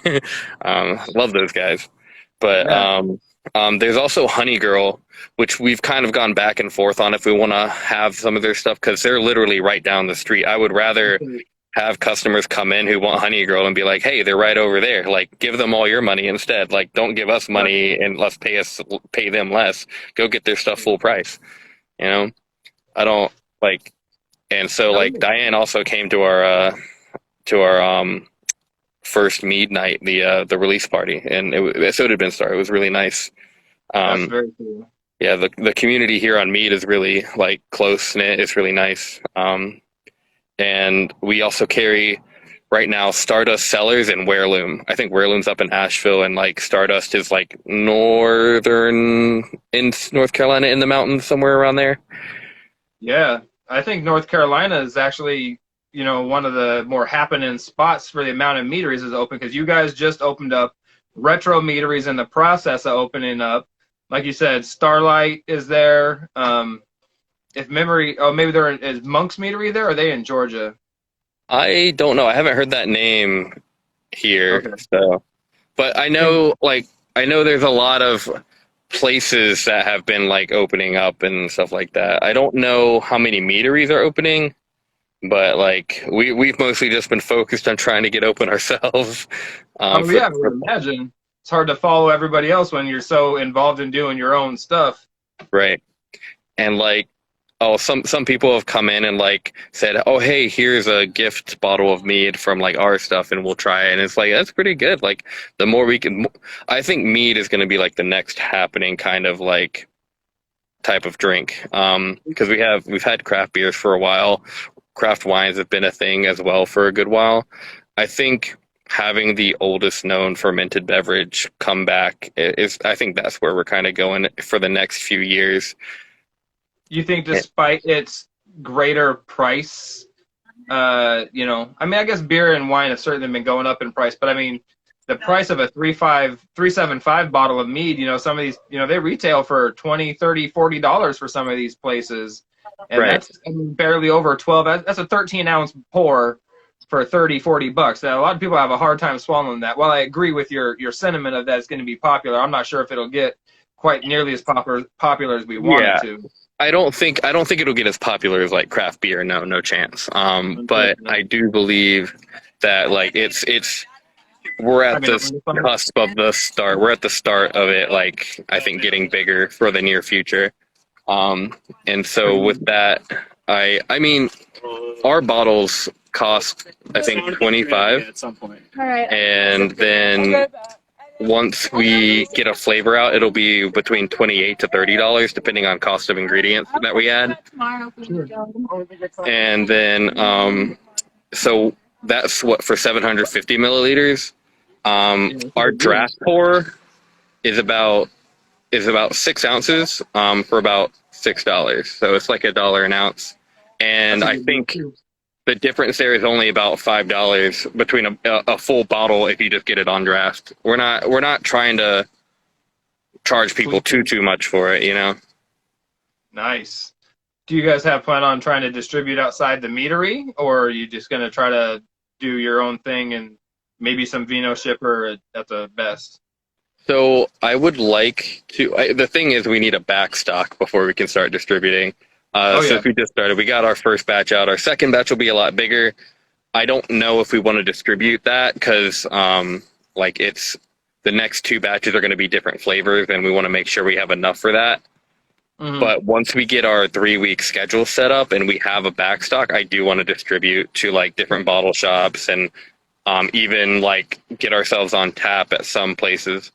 [SPEAKER 2] Love those guys. But
[SPEAKER 1] Yeah.
[SPEAKER 2] there's also Honey Girl, which we've kind of gone back and forth on if we want to have some of their stuff, because they're literally right down the street. I would rather have customers come in who want Honey Girl and be like, hey, they're right over there. Like, give them all your money instead. Like, don't give us money and let's pay them less. Go get their stuff full price. You know, I don't like, and so like Diane also came to our first mead night, the release party, and so did Ben Star. It was really nice.
[SPEAKER 1] That's
[SPEAKER 2] Um,
[SPEAKER 1] very cool.
[SPEAKER 2] yeah, the community here on mead is really like close knit. It's really nice. And we also carry right now Stardust Cellars and Weirloom. I think Weirloom's up in Asheville, and like Stardust is like northern in North Carolina in the mountains somewhere around there.
[SPEAKER 1] Yeah, I think North Carolina is actually, one of the more happening spots for the amount of meaderies is open, because you guys just opened up retro meaderies in the process of opening up. Like you said, Starlight is there. If memory, oh, maybe is Monk's Meadery there? Or are they in Georgia?
[SPEAKER 2] I don't know. I haven't heard that name here,
[SPEAKER 1] Okay.
[SPEAKER 2] so but I know there's a lot of places that have been like opening up and stuff like that. I don't know how many meaderies are opening, but like we've mostly just been focused on trying to get open ourselves.
[SPEAKER 1] Oh
[SPEAKER 2] For,
[SPEAKER 1] yeah, I would imagine it's hard to follow everybody else when you're so involved in doing your own stuff.
[SPEAKER 2] right. And like, oh, some people have come in and like said, oh, hey, here's a gift bottle of mead from like our stuff, and we'll try it. And it's like, that's pretty good. Like, the more we can, I think mead is going to be like the next happening kind of like type of drink. Because we've had craft beers for a while. Craft wines have been a thing as well for a good while. I think having the oldest known fermented beverage come back is, I think that's where we're kind of going for the next few years.
[SPEAKER 1] You think despite its greater price, I guess beer and wine have certainly been going up in price, but I mean, the price of a 375 bottle of mead, some of these, they retail for 20, 30, $40 for some of these places. And
[SPEAKER 2] Right.
[SPEAKER 1] that's barely over 12. That's a 13-ounce pour for 30, $40. Now, a lot of people have a hard time swallowing that. While I agree with your sentiment of that it's going to be popular, I'm not sure if it'll get quite nearly as popular as we want it
[SPEAKER 2] Yeah.
[SPEAKER 1] to.
[SPEAKER 2] I don't think it'll get as popular as like craft beer. No, no chance. But I do believe that like it's we're
[SPEAKER 1] I
[SPEAKER 2] at
[SPEAKER 1] mean,
[SPEAKER 2] the cusp of the start. We're at the start of it. Like, I think getting bigger for the near future. And so with that, I mean, our bottles cost I think 25,
[SPEAKER 3] at some point.
[SPEAKER 2] and then once we get a flavor out, it'll be between $28 to $30, depending on cost of ingredients that we add. And then, so that's what for 750 milliliters. Our draft pour is about 6 ounces, for about $6. So it's like $1 an ounce. And I think the difference there is only about $5 between a full bottle if you just get it on draft. We're not trying to charge people too much for it, you know.
[SPEAKER 1] Nice. Do you guys have plan on trying to distribute outside the meadery, or are you just going to try to do your own thing and maybe some vino shipper at the best?
[SPEAKER 2] So I would like to. The thing is, we need a back stock before we can start distributing.
[SPEAKER 1] Oh, yeah.
[SPEAKER 2] Since we just started, we got our first batch out. Our second batch will be a lot bigger. I don't know if we want to distribute that because like it's the next two batches are going to be different flavors, and we want to make sure we have enough for that.
[SPEAKER 1] Mm-hmm.
[SPEAKER 2] But once we get our 3-week schedule set up and we have a backstock, I do want to distribute to like different bottle shops and even like get ourselves on tap at some places.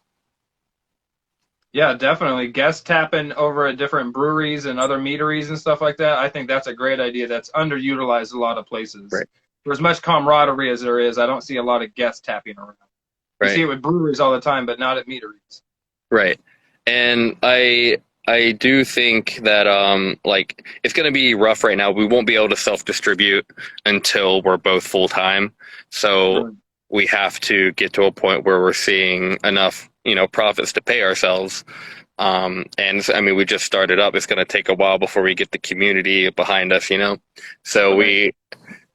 [SPEAKER 1] Yeah, definitely. Guest tapping over at different breweries and other meaderies and stuff like that. I think that's a great idea. That's underutilized a lot of places.
[SPEAKER 2] Right.
[SPEAKER 1] For as much camaraderie as there is, I don't see a lot of guest tapping around. You see it with breweries all the time, but not at meaderies.
[SPEAKER 2] Right. And I do think that like it's going to be rough right now. We won't be able to self-distribute until we're both full-time. So we have to get to a point where we're seeing enough, profits to pay ourselves. And I mean, we just started up. It's going to take a while before we get the community behind us, So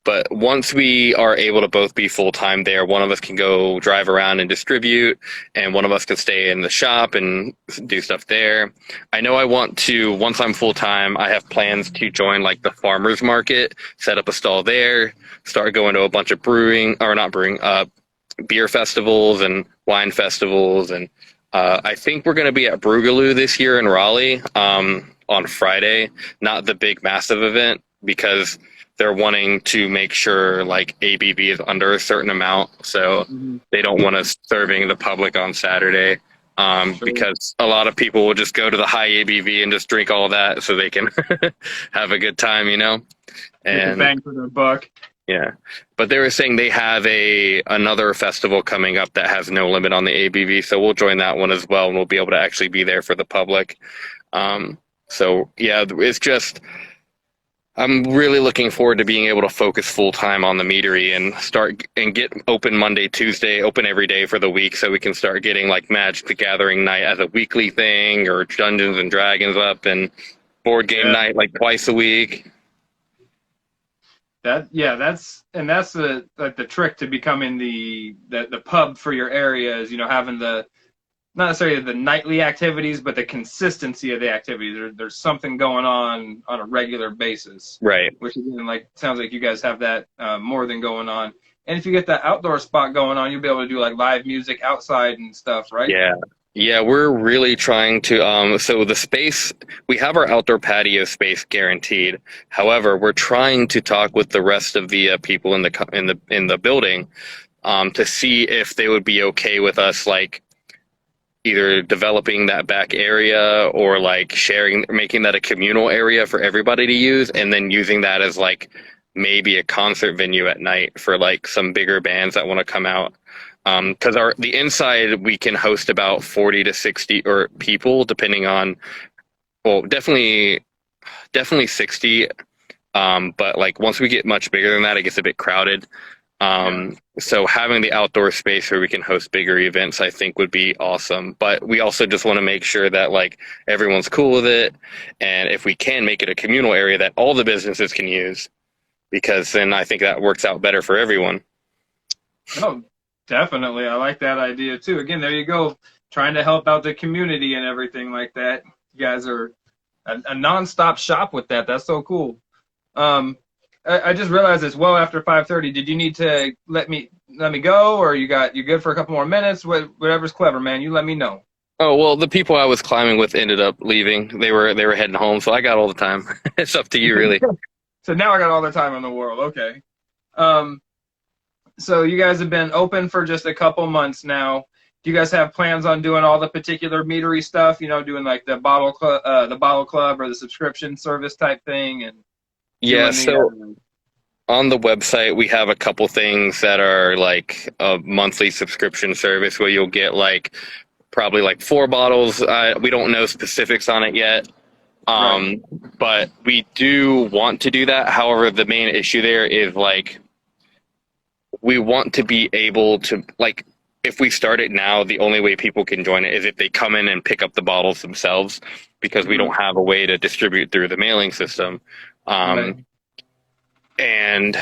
[SPEAKER 2] but once we are able to both be full-time there, one of us can go drive around and distribute, and one of us can stay in the shop and do stuff there. I know I want to, once I'm full-time, I have plans to join like the farmer's market, set up a stall there, start going to a bunch of beer festivals and wine festivals. And I think we're going to be at Broogaloo this year in Raleigh on Friday, not the big massive event, because they're wanting to make sure like ABV is under a certain amount, so they don't want us serving the public on Saturday because a lot of people will just go to the high ABV and just drink all that so they can have a good time,
[SPEAKER 1] And bang for their buck.
[SPEAKER 2] Yeah, but they were saying they have another festival coming up that has no limit on the ABV, so we'll join that one as well, and we'll be able to actually be there for the public. So yeah, it's just. I'm really looking forward to being able to focus full-time on the meadery and start and get open Monday, Tuesday, open every day for the week so we can start getting like Magic the Gathering night as a weekly thing or Dungeons and Dragons up and board game night like twice a week.
[SPEAKER 1] That's the trick to becoming the pub for your area is, having not necessarily the nightly activities, but the consistency of the activities. There's something going on a regular basis.
[SPEAKER 2] Right.
[SPEAKER 1] Which sounds like you guys have that more than going on. And if you get that outdoor spot going on, you'll be able to do like live music outside and stuff, right?
[SPEAKER 2] Yeah. Yeah, we're really trying to, so the space, we have our outdoor patio space guaranteed. However, we're trying to talk with the rest of the people in the building to see if they would be okay with us, like, either developing that back area or like making that a communal area for everybody to use, and then using that as like maybe a concert venue at night for like some bigger bands that want to come out. Because the inside we can host about 40 to 60 or people depending on, well, definitely 60. But like once we get much bigger than that, it gets a bit crowded. So having the outdoor space where we can host bigger events, I think would be awesome. But we also just want to make sure that like everyone's cool with it. And if we can make it a communal area that all the businesses can use, because then I think that works out better for everyone.
[SPEAKER 1] Oh, definitely. I like that idea too. Again, there you go. Trying to help out the community and everything like that. You guys are a nonstop shop with that. That's so cool. I just realized it's well after 5:30. Did you need to let me go, or you good for a couple more minutes? Whatever's clever, man. You let me know.
[SPEAKER 2] Oh, well, the people I was climbing with ended up leaving. They were heading home, so I got all the time. It's up to you, really.
[SPEAKER 1] So now I got all the time in the world. Okay. So you guys have been open for just a couple months now. Do you guys have plans on doing all the particular meadery stuff? Doing like the bottle club or the subscription service type thing, and
[SPEAKER 2] yeah. So on the website, we have a couple things that are like a monthly subscription service where you'll get like probably like 4 bottles. We don't know specifics on it yet.
[SPEAKER 1] Right.
[SPEAKER 2] But we do want to do that. However, the main issue there is like we want to be able to, like, if we start it now, the only way people can join it is if they come in and pick up the bottles themselves, because we don't have a way to distribute through the mailing system.
[SPEAKER 1] Right.
[SPEAKER 2] And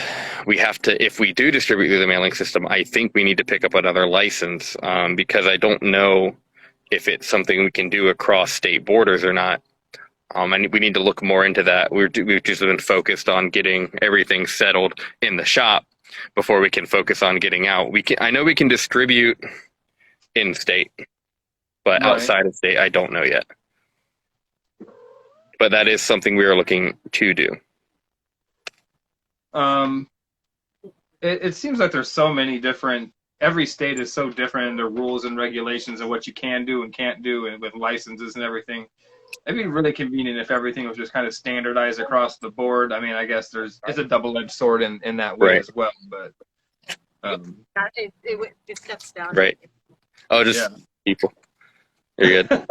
[SPEAKER 2] we have to, if we do distribute through the mailing system, I think we need to pick up another license, because I don't know if it's something we can do across state borders or not. And we need to look more into that. We've just been focused on getting everything settled in the shop. before we can focus on getting out. I know we can distribute in state, but
[SPEAKER 1] Right.
[SPEAKER 2] outside of state, I don't know yet. But that is something we are looking to do.
[SPEAKER 1] It seems like there's so many different. Every state is so different in their rules and regulations and what you can do and can't do, and with licenses and everything. It'd be really convenient if everything was just kind of standardized across the board. I mean, I guess it's a double-edged sword in that way
[SPEAKER 2] Right.
[SPEAKER 1] as well. But
[SPEAKER 3] it steps down.
[SPEAKER 2] Right. Oh, just people. You're good.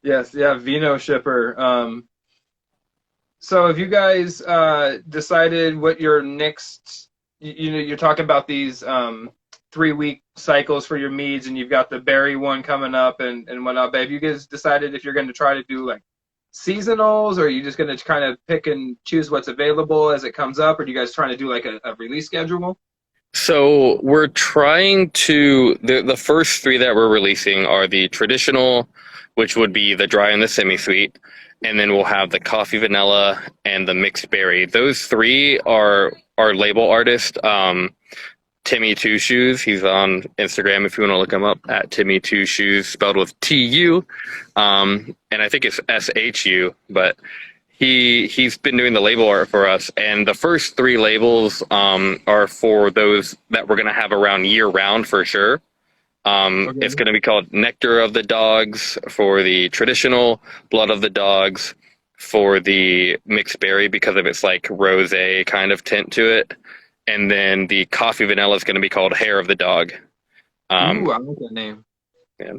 [SPEAKER 1] Yes, yeah, Vino shipper. So have you guys decided what your next? You're talking about these 3-week cycles for your meads, and you've got the berry one coming up and whatnot. But have you guys decided if you're going to try to do like seasonals, or are you just going to kind of pick and choose what's available as it comes up, or do you guys trying to do like a release schedule?
[SPEAKER 2] So we're trying to the first 3 that we're releasing are the traditional, which would be the dry and the semi-sweet, and then we'll have the coffee vanilla and the mixed berry. Those 3 are our label artist, Timmy Two Shoes. He's on Instagram if you want to look him up, at Timmy Two Shoes, spelled with TU, and I think it's SHU, but he's been doing the label art for us, and the first 3 labels are for those that we're going to have around year round for sure. Okay. It's going to be called Nectar of the Dogs for the traditional, Blood of the Dogs for the mixed berry because of its like rosé kind of tint to it, and then the coffee vanilla is going to be called Hair of the Dog.
[SPEAKER 1] Ooh, I like that name.
[SPEAKER 2] Yeah.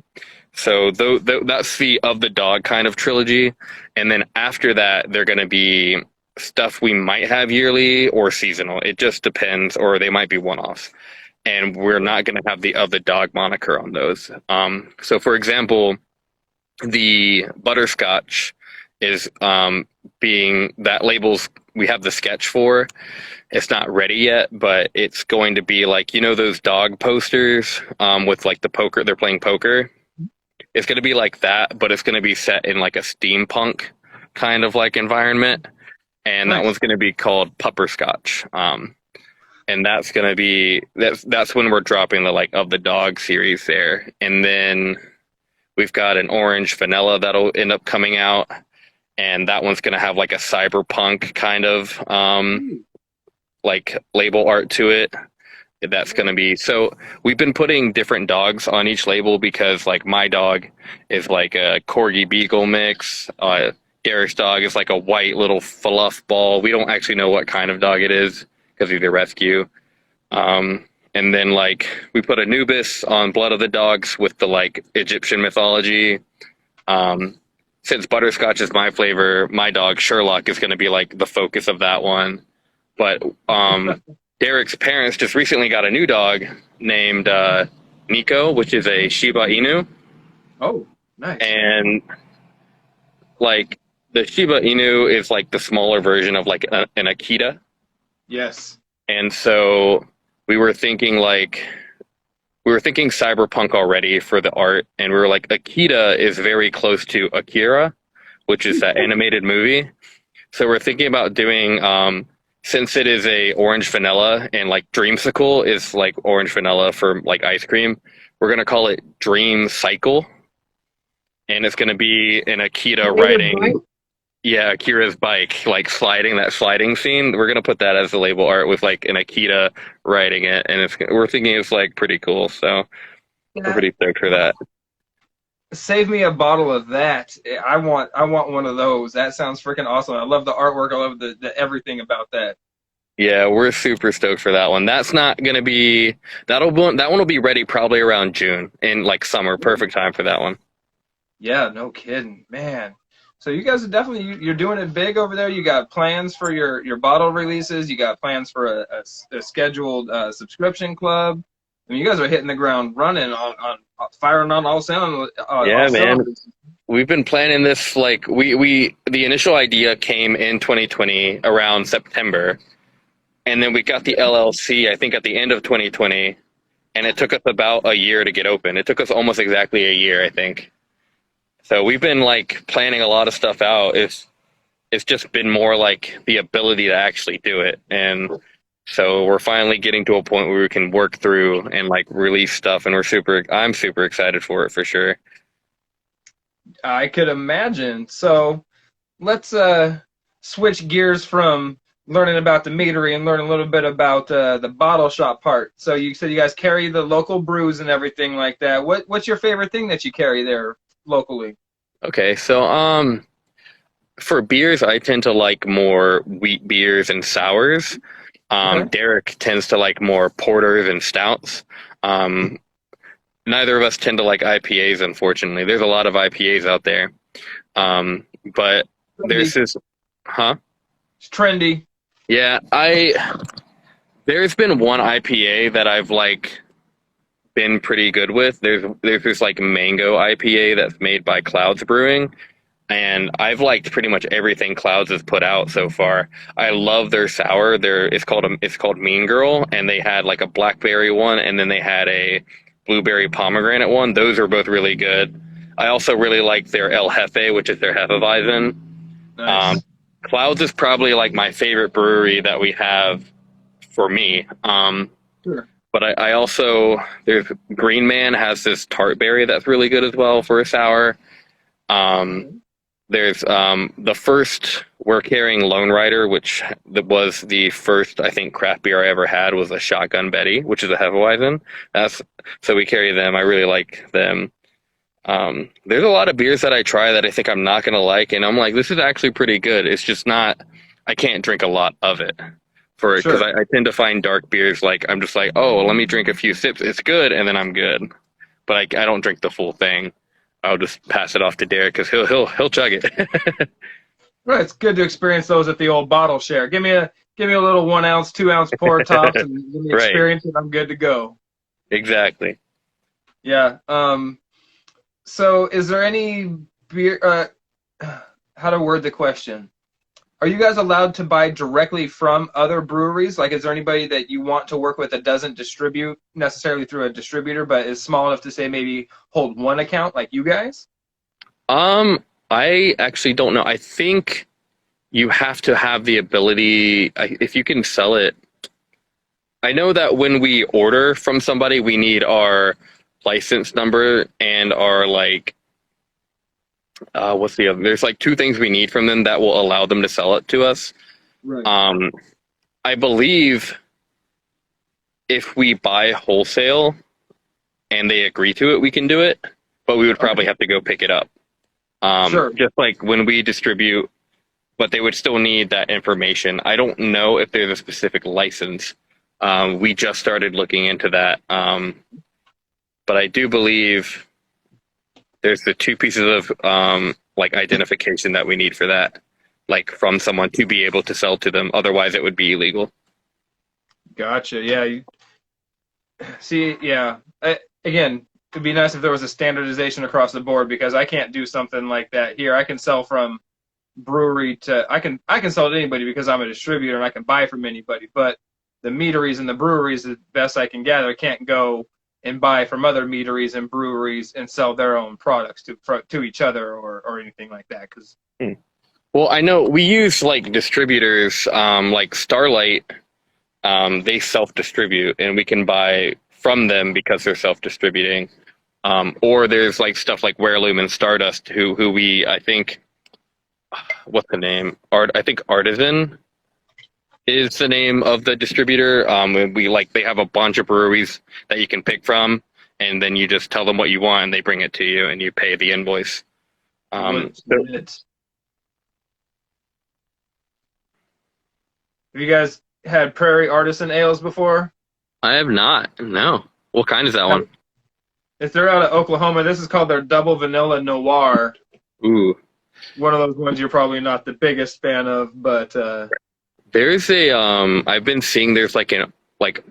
[SPEAKER 2] So that's the of the dog kind of trilogy, and then after that they're going to be stuff we might have yearly or seasonal. It just depends, or they might be one-offs. And we're not going to have the of the dog moniker on those. So, for example, the Butterscotch is being that labels we have the sketch for. It's not ready yet, but it's going to be like, those dog posters with like the poker, they're playing poker. It's going to be like that, but it's going to be set in like a steampunk kind of like environment. And that one's going to be called Pupperscotch. And that's going to be, that's when we're dropping the like of the dog series there. And then we've got an orange vanilla that'll end up coming out. And that one's going to have like a cyberpunk kind of like label art to it. That's going to be, so we've been putting different dogs on each label because like my dog is like a Corgi Beagle mix. Derek's dog is like a white little fluff ball. We don't actually know what kind of dog it is because he's a rescue. And then like we put Anubis on Blood of the Dogs with the like Egyptian mythology. Since Butterscotch is my flavor, my dog Sherlock is going to be like the focus of that one. But Derek's parents just recently got a new dog named Nico, which is a Shiba Inu.
[SPEAKER 1] Oh, nice.
[SPEAKER 2] And like the Shiba Inu is like the smaller version of like an Akita.
[SPEAKER 1] Yes.
[SPEAKER 2] And so we were thinking cyberpunk already for the art, and we were like, Akita is very close to Akira, which is that animated movie. So we're thinking about doing, since it is a orange vanilla and like Dreamsicle is like orange vanilla for like ice cream, we're going to call it Dream Cycle. And it's going to be an Akita riding. Yeah, Akira's bike, like that sliding scene. We're gonna put that as the label art with like an Akita riding it, and we're thinking it's like pretty cool. So we're pretty stoked for that.
[SPEAKER 1] Save me a bottle of that. I want one of those. That sounds freaking awesome. I love the artwork. I love the everything about that.
[SPEAKER 2] Yeah, we're super stoked for that one. That's not gonna be that one will be ready probably around June in like summer. Perfect time for that one.
[SPEAKER 1] Yeah, no kidding, man. So you guys are definitely, you're doing it big over there. You got plans for your bottle releases. You got plans for a scheduled subscription club. I mean, you guys are hitting the ground running on firing on all sound.
[SPEAKER 2] Yeah,
[SPEAKER 1] all
[SPEAKER 2] man.
[SPEAKER 1] cylinders.
[SPEAKER 2] We've been planning this like the initial idea came in 2020 around September, and then we got the LLC I think at the end of 2020, and it took us about a year to get open. It took us almost exactly a year, I think. So we've been like planning a lot of stuff out. It's It's just been more like the ability to actually do it. And so we're finally getting to a point where we can work through and like release stuff, and I'm super excited for it for sure.
[SPEAKER 1] I could imagine. So let's switch gears from learning about the meadery and learn a little bit about the bottle shop part. So you said you guys carry the local brews and everything like that. What's your favorite thing that you carry there locally?
[SPEAKER 2] Okay, so for beers, I tend to like more wheat beers and sours.
[SPEAKER 1] Okay.
[SPEAKER 2] Derek tends to like more porters and stouts. Um, Neither of us tend to like IPAs, unfortunately. There's a lot of IPAs out there. But there's
[SPEAKER 1] Trendy.
[SPEAKER 2] this, huh?
[SPEAKER 1] It's trendy.
[SPEAKER 2] Yeah, there's been one IPA that I've like been pretty good with. There's this like mango IPA that's made by Clouds Brewing, and I've liked pretty much everything Clouds has put out so far. I love their sour. It's called Mean Girl, and they had like a blackberry one, and then they had a blueberry pomegranate one. Those are both really good. I also really like their El Jefe, which is their Hefeweizen.
[SPEAKER 1] Nice.
[SPEAKER 2] Clouds is probably like my favorite brewery that we have for me.
[SPEAKER 1] Sure.
[SPEAKER 2] But I also, there's Green Man has this tart berry that's really good as well for a sour. There's the first, we're carrying Lone Rider, which was the first, I think, craft beer I ever had, was a Shotgun Betty, which is a Hefeweizen. So we carry them. I really like them. There's a lot of beers that I try that I think I'm not going to like, and I'm like, this is actually pretty good. It's just not, I can't drink a lot of it because
[SPEAKER 1] Sure.
[SPEAKER 2] I tend to find dark beers like, I'm just like, oh, let me drink a few sips. It's good, and then I'm good. But I don't drink the full thing. I'll just pass it off to Derek because he'll chug it.
[SPEAKER 1] Right. It's good to experience those at the old bottle share. Give me a little 1 ounce, 2 ounce pour tops, and give me
[SPEAKER 2] Right.
[SPEAKER 1] experience, and I'm good to go.
[SPEAKER 2] Exactly.
[SPEAKER 1] Yeah. So is there any beer? How to word the question? Are you guys allowed to buy directly from other breweries? Like, is there anybody that you want to work with that doesn't distribute necessarily through a distributor, but is small enough to say maybe hold one account like you guys?
[SPEAKER 2] I actually don't know. I think you have to have the ability, if you can sell it. I know that when we order from somebody, we need our license number and our like, what's the other? There's like two things we need from them that will allow them to sell it to us.
[SPEAKER 1] Right.
[SPEAKER 2] I believe if we buy wholesale and they agree to it, we can do it, but we would probably have to go pick it up.
[SPEAKER 1] Sure.
[SPEAKER 2] Just like when we distribute, but they would still need that information. I don't know if there's a specific license. We just started looking into that. But I do believe there's the two pieces of like identification that we need for that, like from someone to be able to sell to them. Otherwise, it would be illegal.
[SPEAKER 1] Gotcha. Yeah. See, yeah. Again, it'd be nice if there was a standardization across the board because I can't do something like that here. I can sell from brewery to I can sell to anybody because I'm a distributor and I can buy from anybody. But the meaderies and the breweries, the best I can gather, can't go and buy from other meaderies and breweries and sell their own products to each other or anything like that. Because
[SPEAKER 2] Well, I know we use like distributors, like Starlight. They self-distribute, and we can buy from them because they're self-distributing. Or there's like stuff like Weirloom and Stardust, who we I think, what's the name? I think Artisan is the name of the distributor. We like they have a bunch of breweries that you can pick from, and then you just tell them what you want, and they bring it to you, and you pay the invoice.
[SPEAKER 1] have you guys had Prairie Artisan Ales before?
[SPEAKER 2] I have not. No. What kind is that one?
[SPEAKER 1] If they're out of Oklahoma, this is called their Double Vanilla Noir.
[SPEAKER 2] Ooh.
[SPEAKER 1] One of those ones you're probably not the biggest fan of, but
[SPEAKER 2] There's a I've been seeing there's like an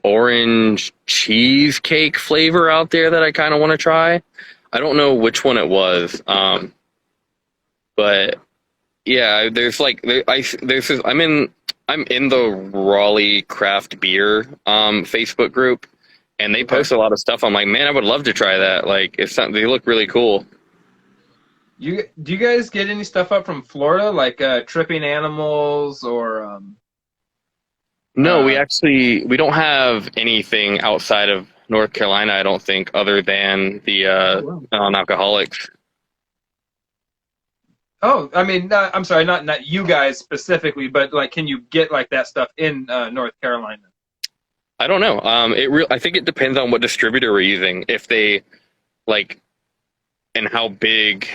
[SPEAKER 2] orange cheesecake flavor out there that I kind of want to try. I don't know which one it was. But yeah, there's like there's this, I'm in the Raleigh craft beer Facebook group, and they post a lot of stuff. I'm like, man, I would love to try that. Like, they look really cool.
[SPEAKER 1] Do you guys get any stuff up from Florida, like tripping animals or
[SPEAKER 2] No,
[SPEAKER 1] uh,
[SPEAKER 2] we don't have anything outside of North Carolina, I don't think, other than the
[SPEAKER 1] oh, wow.
[SPEAKER 2] non-alcoholics.
[SPEAKER 1] Oh, I mean, I'm sorry, not you guys specifically, but like, can you get like that stuff in North Carolina?
[SPEAKER 2] I don't know. I think it depends on what distributor we're using. If they like, and how big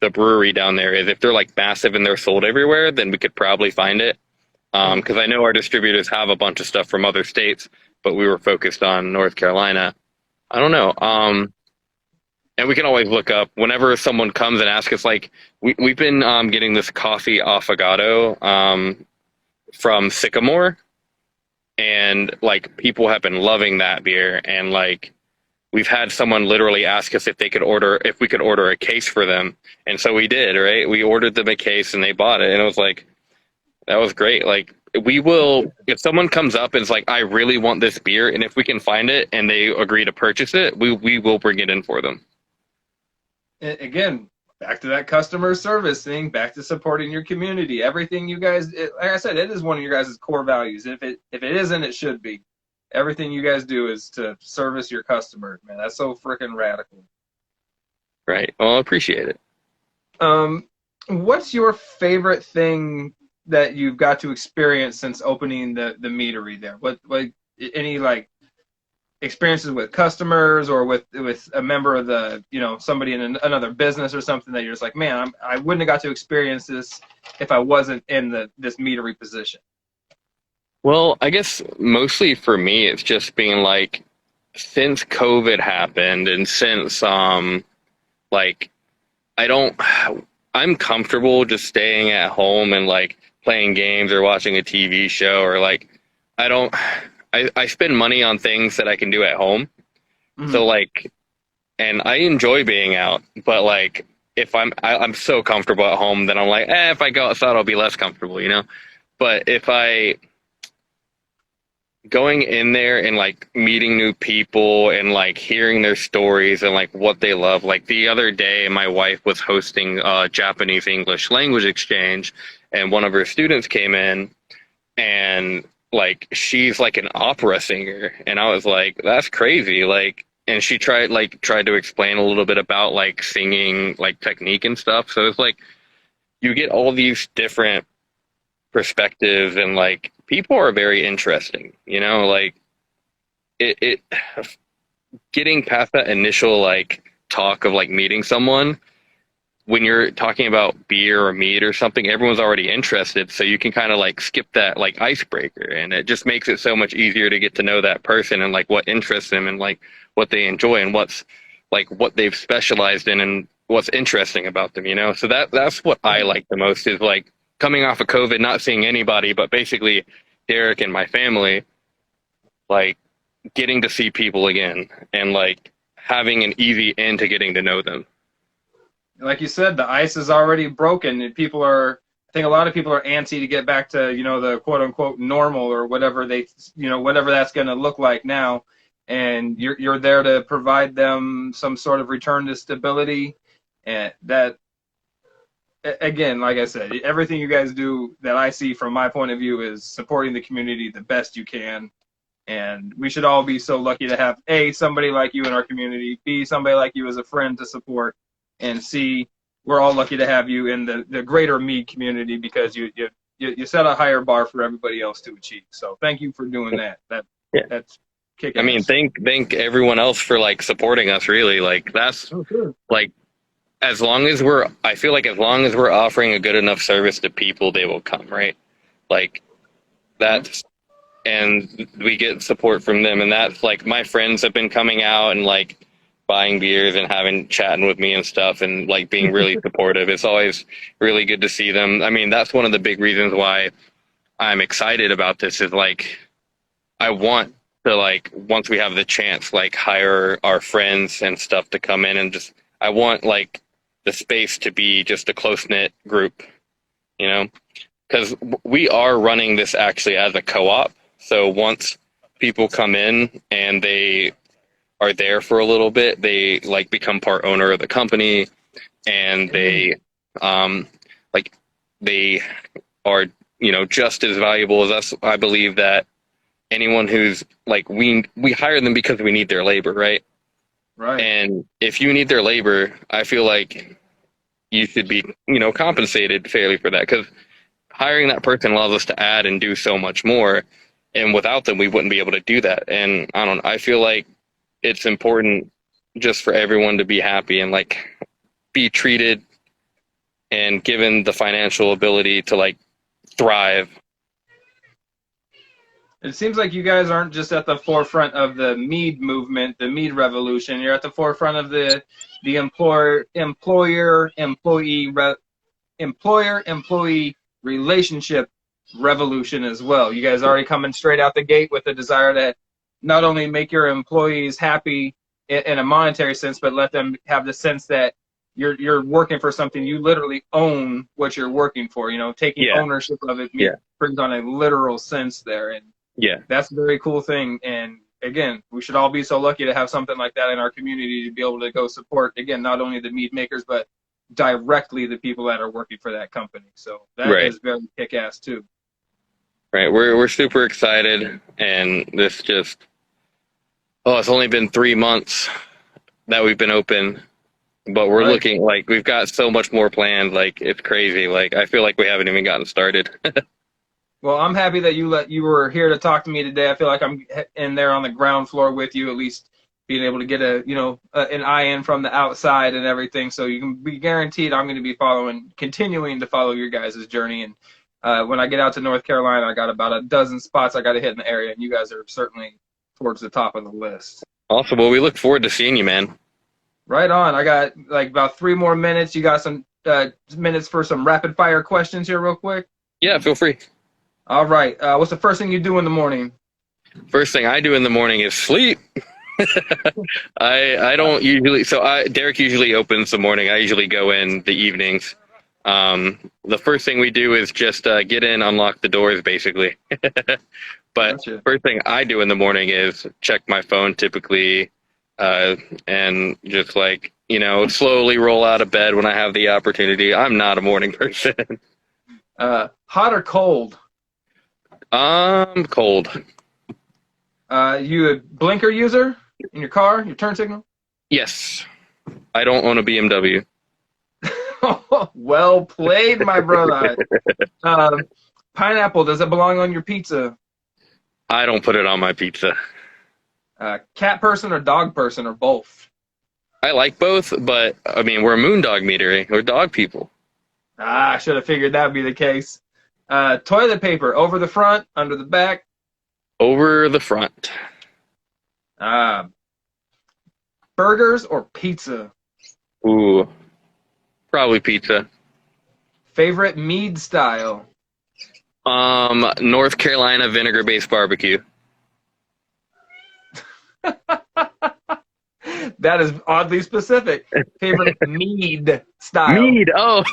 [SPEAKER 2] the brewery down there is. If they're like massive and they're sold everywhere, then we could probably find it.
[SPEAKER 1] Mm.
[SPEAKER 2] Because I know our distributors have a bunch of stuff from other states, but we were focused on North Carolina. I don't know. And we can always look up whenever someone comes and asks us. Like we've been getting this coffee affogato from Sycamore, and like people have been loving that beer. And like we've had someone literally ask us if we could order a case for them, and so we did. Right, we ordered them a case and they bought it, and it was like that was great. Like we will, if someone comes up and is like, I really want this beer, and if we can find it and they agree to purchase it, we will bring it in for them.
[SPEAKER 1] Again, back to that customer service thing, back to supporting your community. Everything you guys, like I said, it is one of your guys' core values. If it isn't, it should be. Everything you guys do is to service your customer. Man, that's so freaking radical.
[SPEAKER 2] Right. Well, I appreciate it.
[SPEAKER 1] Um, what's your favorite thing that you've got to experience since opening the meadery there? What any like experiences with customers or with a member of the somebody in another business or something that you're just like, man, I wouldn't have got to experience this if I wasn't in this meadery position.
[SPEAKER 2] Well, I guess mostly for me, it's just being like, since COVID happened and since like I don't I'm comfortable just staying at home and like playing games or watching a TV show or like I don't I spend money on things that I can do at home.
[SPEAKER 1] Mm-hmm.
[SPEAKER 2] So like and I enjoy being out, but like if I'm so comfortable at home that I'm like, if I go outside I'll be less comfortable, you know? But if I going in there and like meeting new people and like hearing their stories and like what they love. Like the other day, my wife was hosting a Japanese English language exchange, and one of her students came in and like she's like an opera singer, and I was like, that's crazy. Like, and she tried to explain a little bit about like singing like technique and stuff. So it's like you get all these different perspectives and like people are very interesting, you know, like it getting past that initial like talk of like meeting someone when you're talking about beer or meat or something, everyone's already interested, so you can kind of like skip that like icebreaker, and it just makes it so much easier to get to know that person and like what interests them and like what they enjoy and what's like what they've specialized in and what's interesting about them, you know. So that's what I like the most is like coming off of COVID, not seeing anybody but basically Derek and my family, like getting to see people again and like having an easy end to getting to know them.
[SPEAKER 1] Like you said, the ice is already broken, and I think a lot of people are antsy to get back to the quote unquote normal or whatever whatever that's going to look like now, and you're there to provide them some sort of return to stability, and that again, like I said, everything you guys do that I see from my point of view is supporting the community the best you can. And we should all be so lucky to have A, somebody like you in our community, B, somebody like you as a friend to support, and C, we're all lucky to have you in the greater Mead community because you set a higher bar for everybody else to achieve. So thank you for doing that.
[SPEAKER 2] Yeah.
[SPEAKER 1] That's kick
[SPEAKER 2] I mean,
[SPEAKER 1] ass.
[SPEAKER 2] thank everyone else for like supporting us. Really, like that's
[SPEAKER 1] Oh, sure.
[SPEAKER 2] like I feel like as long as we're offering a good enough service to people, they will come, right? Like that's and we get support from them, and that's like my friends have been coming out and like buying beers and having chatting with me and stuff and like being really supportive. It's always really good to see them. I mean, that's one of the big reasons why I'm excited about this is like I want to like once we have the chance like hire our friends and stuff to come in and just I want like the space to be just a close knit group, you know, because we are running this actually as a co-op. So once people come in and they are there for a little bit, they like become part owner of the company. and like they are, just as valuable as us. I believe that anyone who's like, we hire them because we need their labor, right?
[SPEAKER 1] Right.
[SPEAKER 2] And if you need their labor, I feel like you should be, compensated fairly for that, because hiring that person allows us to add and do so much more. And without them, we wouldn't be able to do that. And I feel like it's important just for everyone to be happy and like be treated and given the financial ability to like thrive.
[SPEAKER 1] It seems like you guys aren't just at the forefront of the mead movement, the mead revolution. You're at the forefront of the employer-employee relationship revolution as well. You guys are already coming straight out the gate with a desire to not only make your employees happy in a monetary sense, but let them have the sense that you're working for something. You literally own what you're working for. Taking ownership of it brings on a literal sense there, and that's a very cool thing. And again, we should all be so lucky to have something like that in our community, to be able to go support, again, not only the mead makers, but directly the people that are working for that company. So that is very kick-ass too.
[SPEAKER 2] Right. We're super excited, and this it's only been 3 months that we've been open, but we're looking like we've got so much more planned. Like, it's crazy. Like, I feel like we haven't even gotten started.
[SPEAKER 1] Well, I'm happy that you were here to talk to me today. I feel like I'm in there on the ground floor with you, at least being able to get an eye in from the outside and everything. So you can be guaranteed I'm going to be continuing to follow your guys' journey. And when I get out to North Carolina, I got about a dozen spots I got to hit in the area, and you guys are certainly towards the top of the list.
[SPEAKER 2] Awesome. Well, we look forward to seeing you, man. Right
[SPEAKER 1] on. I got like about 3 more minutes. You got some minutes for some rapid fire questions here real quick?
[SPEAKER 2] Yeah, feel free.
[SPEAKER 1] All right. What's the first thing you do in the morning?
[SPEAKER 2] First thing I do in the morning is sleep. I don't usually. So Derek usually opens the morning. I usually go in the evenings. The first thing we do is just get in, unlock the doors, basically. But
[SPEAKER 1] Gotcha.
[SPEAKER 2] First thing I do in the morning is check my phone, typically, and just like, slowly roll out of bed when I have the opportunity. I'm not a morning person.
[SPEAKER 1] Hot or cold?
[SPEAKER 2] Cold.
[SPEAKER 1] You a blinker user in your car, your turn signal?
[SPEAKER 2] Yes. I don't own a BMW.
[SPEAKER 1] Well played, my brother. Pineapple, does it belong on your pizza?
[SPEAKER 2] I don't put it on my pizza.
[SPEAKER 1] Cat person or dog person, or both?
[SPEAKER 2] I like both, but I mean, we're a moondog meadery. We're dog people.
[SPEAKER 1] I should have figured that would be the case. Toilet paper, over the front, under the back?
[SPEAKER 2] Over the front.
[SPEAKER 1] Burgers or pizza?
[SPEAKER 2] Ooh, probably pizza.
[SPEAKER 1] Favorite mead style?
[SPEAKER 2] North Carolina vinegar-based barbecue.
[SPEAKER 1] That is oddly specific. Favorite mead style?
[SPEAKER 2] Mead. Oh,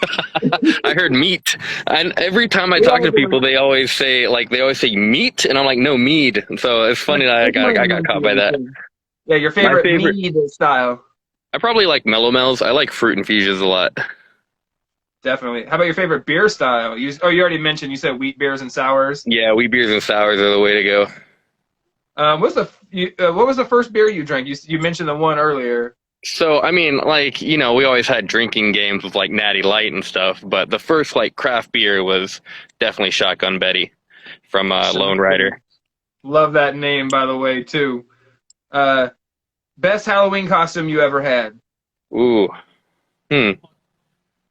[SPEAKER 2] I heard meat. And every time I talk to people, they always say meat, and I'm like, no, mead. So it's funny that I got caught by that.
[SPEAKER 1] Yeah, your favorite mead style?
[SPEAKER 2] I probably like mellow-mellows. I like fruit infusions a lot.
[SPEAKER 1] Definitely. How about your favorite beer style? You already mentioned, you said wheat beers and sours.
[SPEAKER 2] Yeah, wheat beers and sours are the way to go.
[SPEAKER 1] What was the first beer you drank? You mentioned the one earlier.
[SPEAKER 2] So, I mean, like, we always had drinking games with, like, Natty Light and stuff, but the first, like, craft beer was definitely Shotgun Betty from Lone Rider.
[SPEAKER 1] Love that name, by the way, too. Best Halloween costume you ever had?
[SPEAKER 2] Ooh.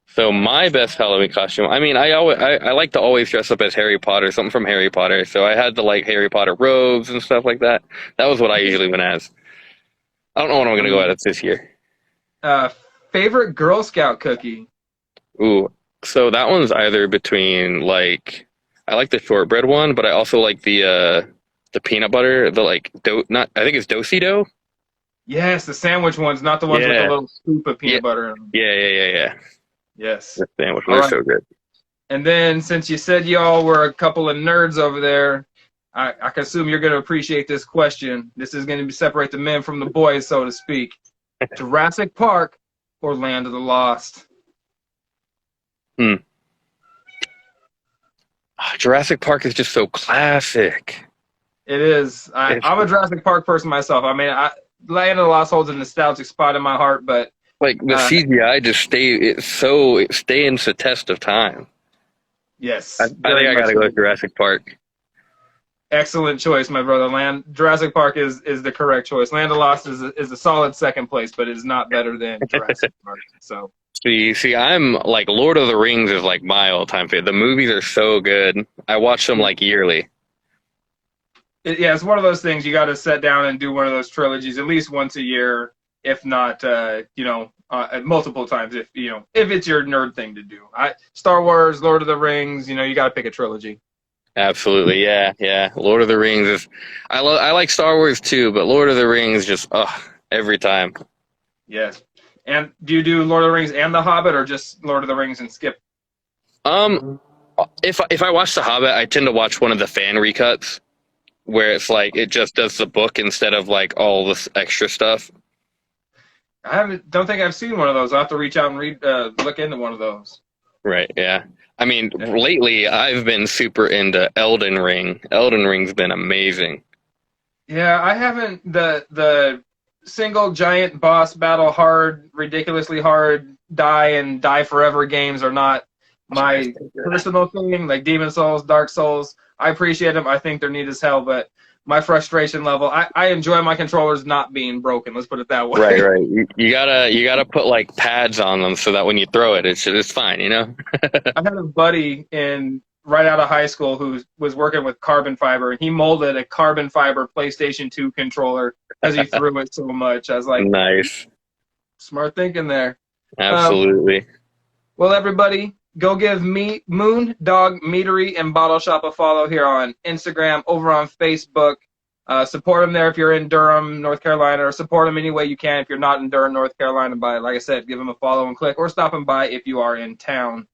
[SPEAKER 2] So my best Halloween costume, I mean, I like to always dress up as Harry Potter, something from Harry Potter. So I had the like Harry Potter robes and stuff like that. That was what I usually went as. I don't know what I'm gonna go as this year.
[SPEAKER 1] Favorite Girl Scout cookie?
[SPEAKER 2] Ooh, so that one's either between like, I like the shortbread one, but I also like the peanut butter, the like I think it's do-si dough.
[SPEAKER 1] Yes, the sandwich ones, not the ones with the little scoop of peanut butter in them.
[SPEAKER 2] Yeah.
[SPEAKER 1] Yes.
[SPEAKER 2] The sandwich ones are so good.
[SPEAKER 1] And then, since you said y'all were a couple of nerds over there, I can assume you're going to appreciate this question. This is going to separate the men from the boys, so to speak. Jurassic Park or Land of the Lost?
[SPEAKER 2] Hmm. Jurassic Park is just so classic.
[SPEAKER 1] It is.
[SPEAKER 2] It's
[SPEAKER 1] I'm a Jurassic Park person myself. I mean, Land of the Lost holds a nostalgic spot in my heart, but
[SPEAKER 2] like the
[SPEAKER 1] uh,
[SPEAKER 2] CGI just it stands the test of time. I
[SPEAKER 1] yes,
[SPEAKER 2] think
[SPEAKER 1] very
[SPEAKER 2] I
[SPEAKER 1] much
[SPEAKER 2] gotta go
[SPEAKER 1] so.
[SPEAKER 2] with Jurassic Park.
[SPEAKER 1] Excellent choice, my brother. Jurassic Park is the correct choice. Land of the Lost is a solid second place, but it is not better than Jurassic Park. So
[SPEAKER 2] See, I'm like Lord of the Rings is like my all-time favorite. The movies are so good. I watch them
[SPEAKER 1] yeah,
[SPEAKER 2] like yearly.
[SPEAKER 1] it's one of those things you got to sit down and do one of those trilogies at least once a year, if not, multiple times. If it's your nerd thing to do. Star Wars, Lord of the Rings, you got to pick a trilogy.
[SPEAKER 2] Absolutely, yeah, yeah. Lord of the Rings is. I like Star Wars too, but Lord of the Rings just every time.
[SPEAKER 1] Yes. And do you do Lord of the Rings and The Hobbit, or just Lord of the Rings and skip?
[SPEAKER 2] Um, if I watch The Hobbit, I tend to watch one of the fan recuts where it's like it just does the book instead of like all this extra stuff.
[SPEAKER 1] Don't think I've seen one of those. I'll have to reach out and look into one of those.
[SPEAKER 2] Right, yeah. I mean, lately I've been super into Elden Ring. Elden Ring's been amazing.
[SPEAKER 1] Yeah, I haven't the single giant boss battle hard, ridiculously hard, die forever games are not my personal thing. Like Demon Souls, Dark Souls, I appreciate them. I think they're neat as hell, but my frustration level, I enjoy my controllers not being broken. Let's put it that
[SPEAKER 2] Right,
[SPEAKER 1] way.
[SPEAKER 2] right. You gotta put like pads on them so that when you throw it, it's fine, you know?
[SPEAKER 1] I had a buddy in right out of high school who was working with carbon fiber, and he molded a carbon fiber PlayStation 2 controller because he threw it so much. I was like,
[SPEAKER 2] Nice.
[SPEAKER 1] smart thinking there. Um,
[SPEAKER 2] Absolutely.
[SPEAKER 1] well, everybody, go give me Moon Dog Meadery and Bottle Shop a follow here on Instagram, over on Facebook. Support them there if you're in Durham, North Carolina, or support them any way you can if you're not in Durham, North Carolina. By, like I said, give them a follow and click, or stop them by if you are in town.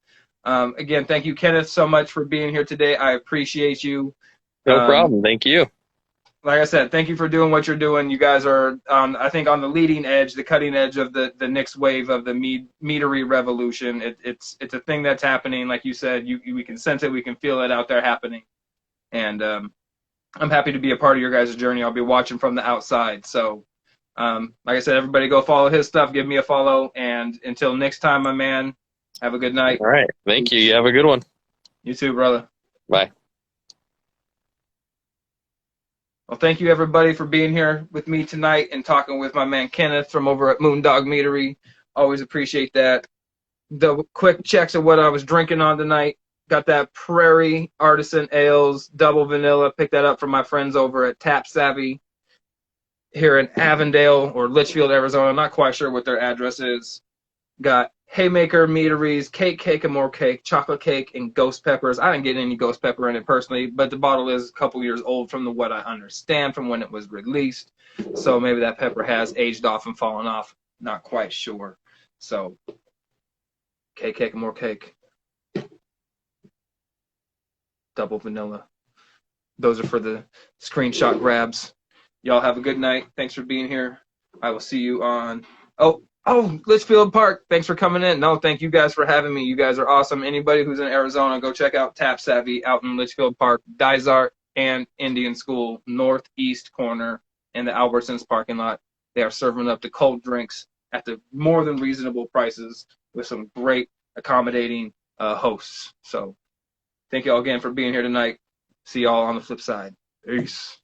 [SPEAKER 1] Again, thank you, Kenneth, so much for being here today. I appreciate you.
[SPEAKER 2] No
[SPEAKER 1] Um,
[SPEAKER 2] problem. Thank you.
[SPEAKER 1] like I said, thank you for doing what you're doing. You guys are, I think, on the leading edge, the cutting edge of the next wave of the meadery revolution. It's a thing that's happening. Like you said, we can sense it, we can feel it out there happening, and I'm happy to be a part of your guys' journey. I'll be watching from the outside. So, like I said, everybody go follow his stuff, give me a follow, and until next time, my man, have a good night.
[SPEAKER 2] All right. Thank you. You have a good one.
[SPEAKER 1] You too, brother.
[SPEAKER 2] Bye.
[SPEAKER 1] Well, thank you everybody for being here with me tonight and talking with my man Kenneth from over at Moondog Meadery. Always appreciate that. The quick checks of what I was drinking on tonight. Got that Prairie Artisan Ales double vanilla. Picked that up from my friends over at Tap Savvy here in Avondale or Litchfield, Arizona. Not quite sure what their address is. Got Haymaker Meaderies, Cake and More Cake, Chocolate Cake, and Ghost Peppers. I didn't get any Ghost Pepper in it personally, but the bottle is a couple years old from what I understand from when it was released. So maybe that pepper has aged off and fallen off. Not quite sure. So, Cake and More Cake. Double vanilla. Those are for the screenshot grabs. Y'all have a good night. Thanks for being here. I will see you on... Oh, Litchfield Park. Thanks for coming in. No, thank you guys for having me. You guys are awesome. Anybody who's in Arizona, go check out Tap Savvy out in Litchfield Park, Dysart and Indian School, northeast corner in the Albertsons parking lot. They are serving up the cold drinks at the more than reasonable prices with some great accommodating hosts. So thank you all again for being here tonight. See y'all on the flip side. Peace.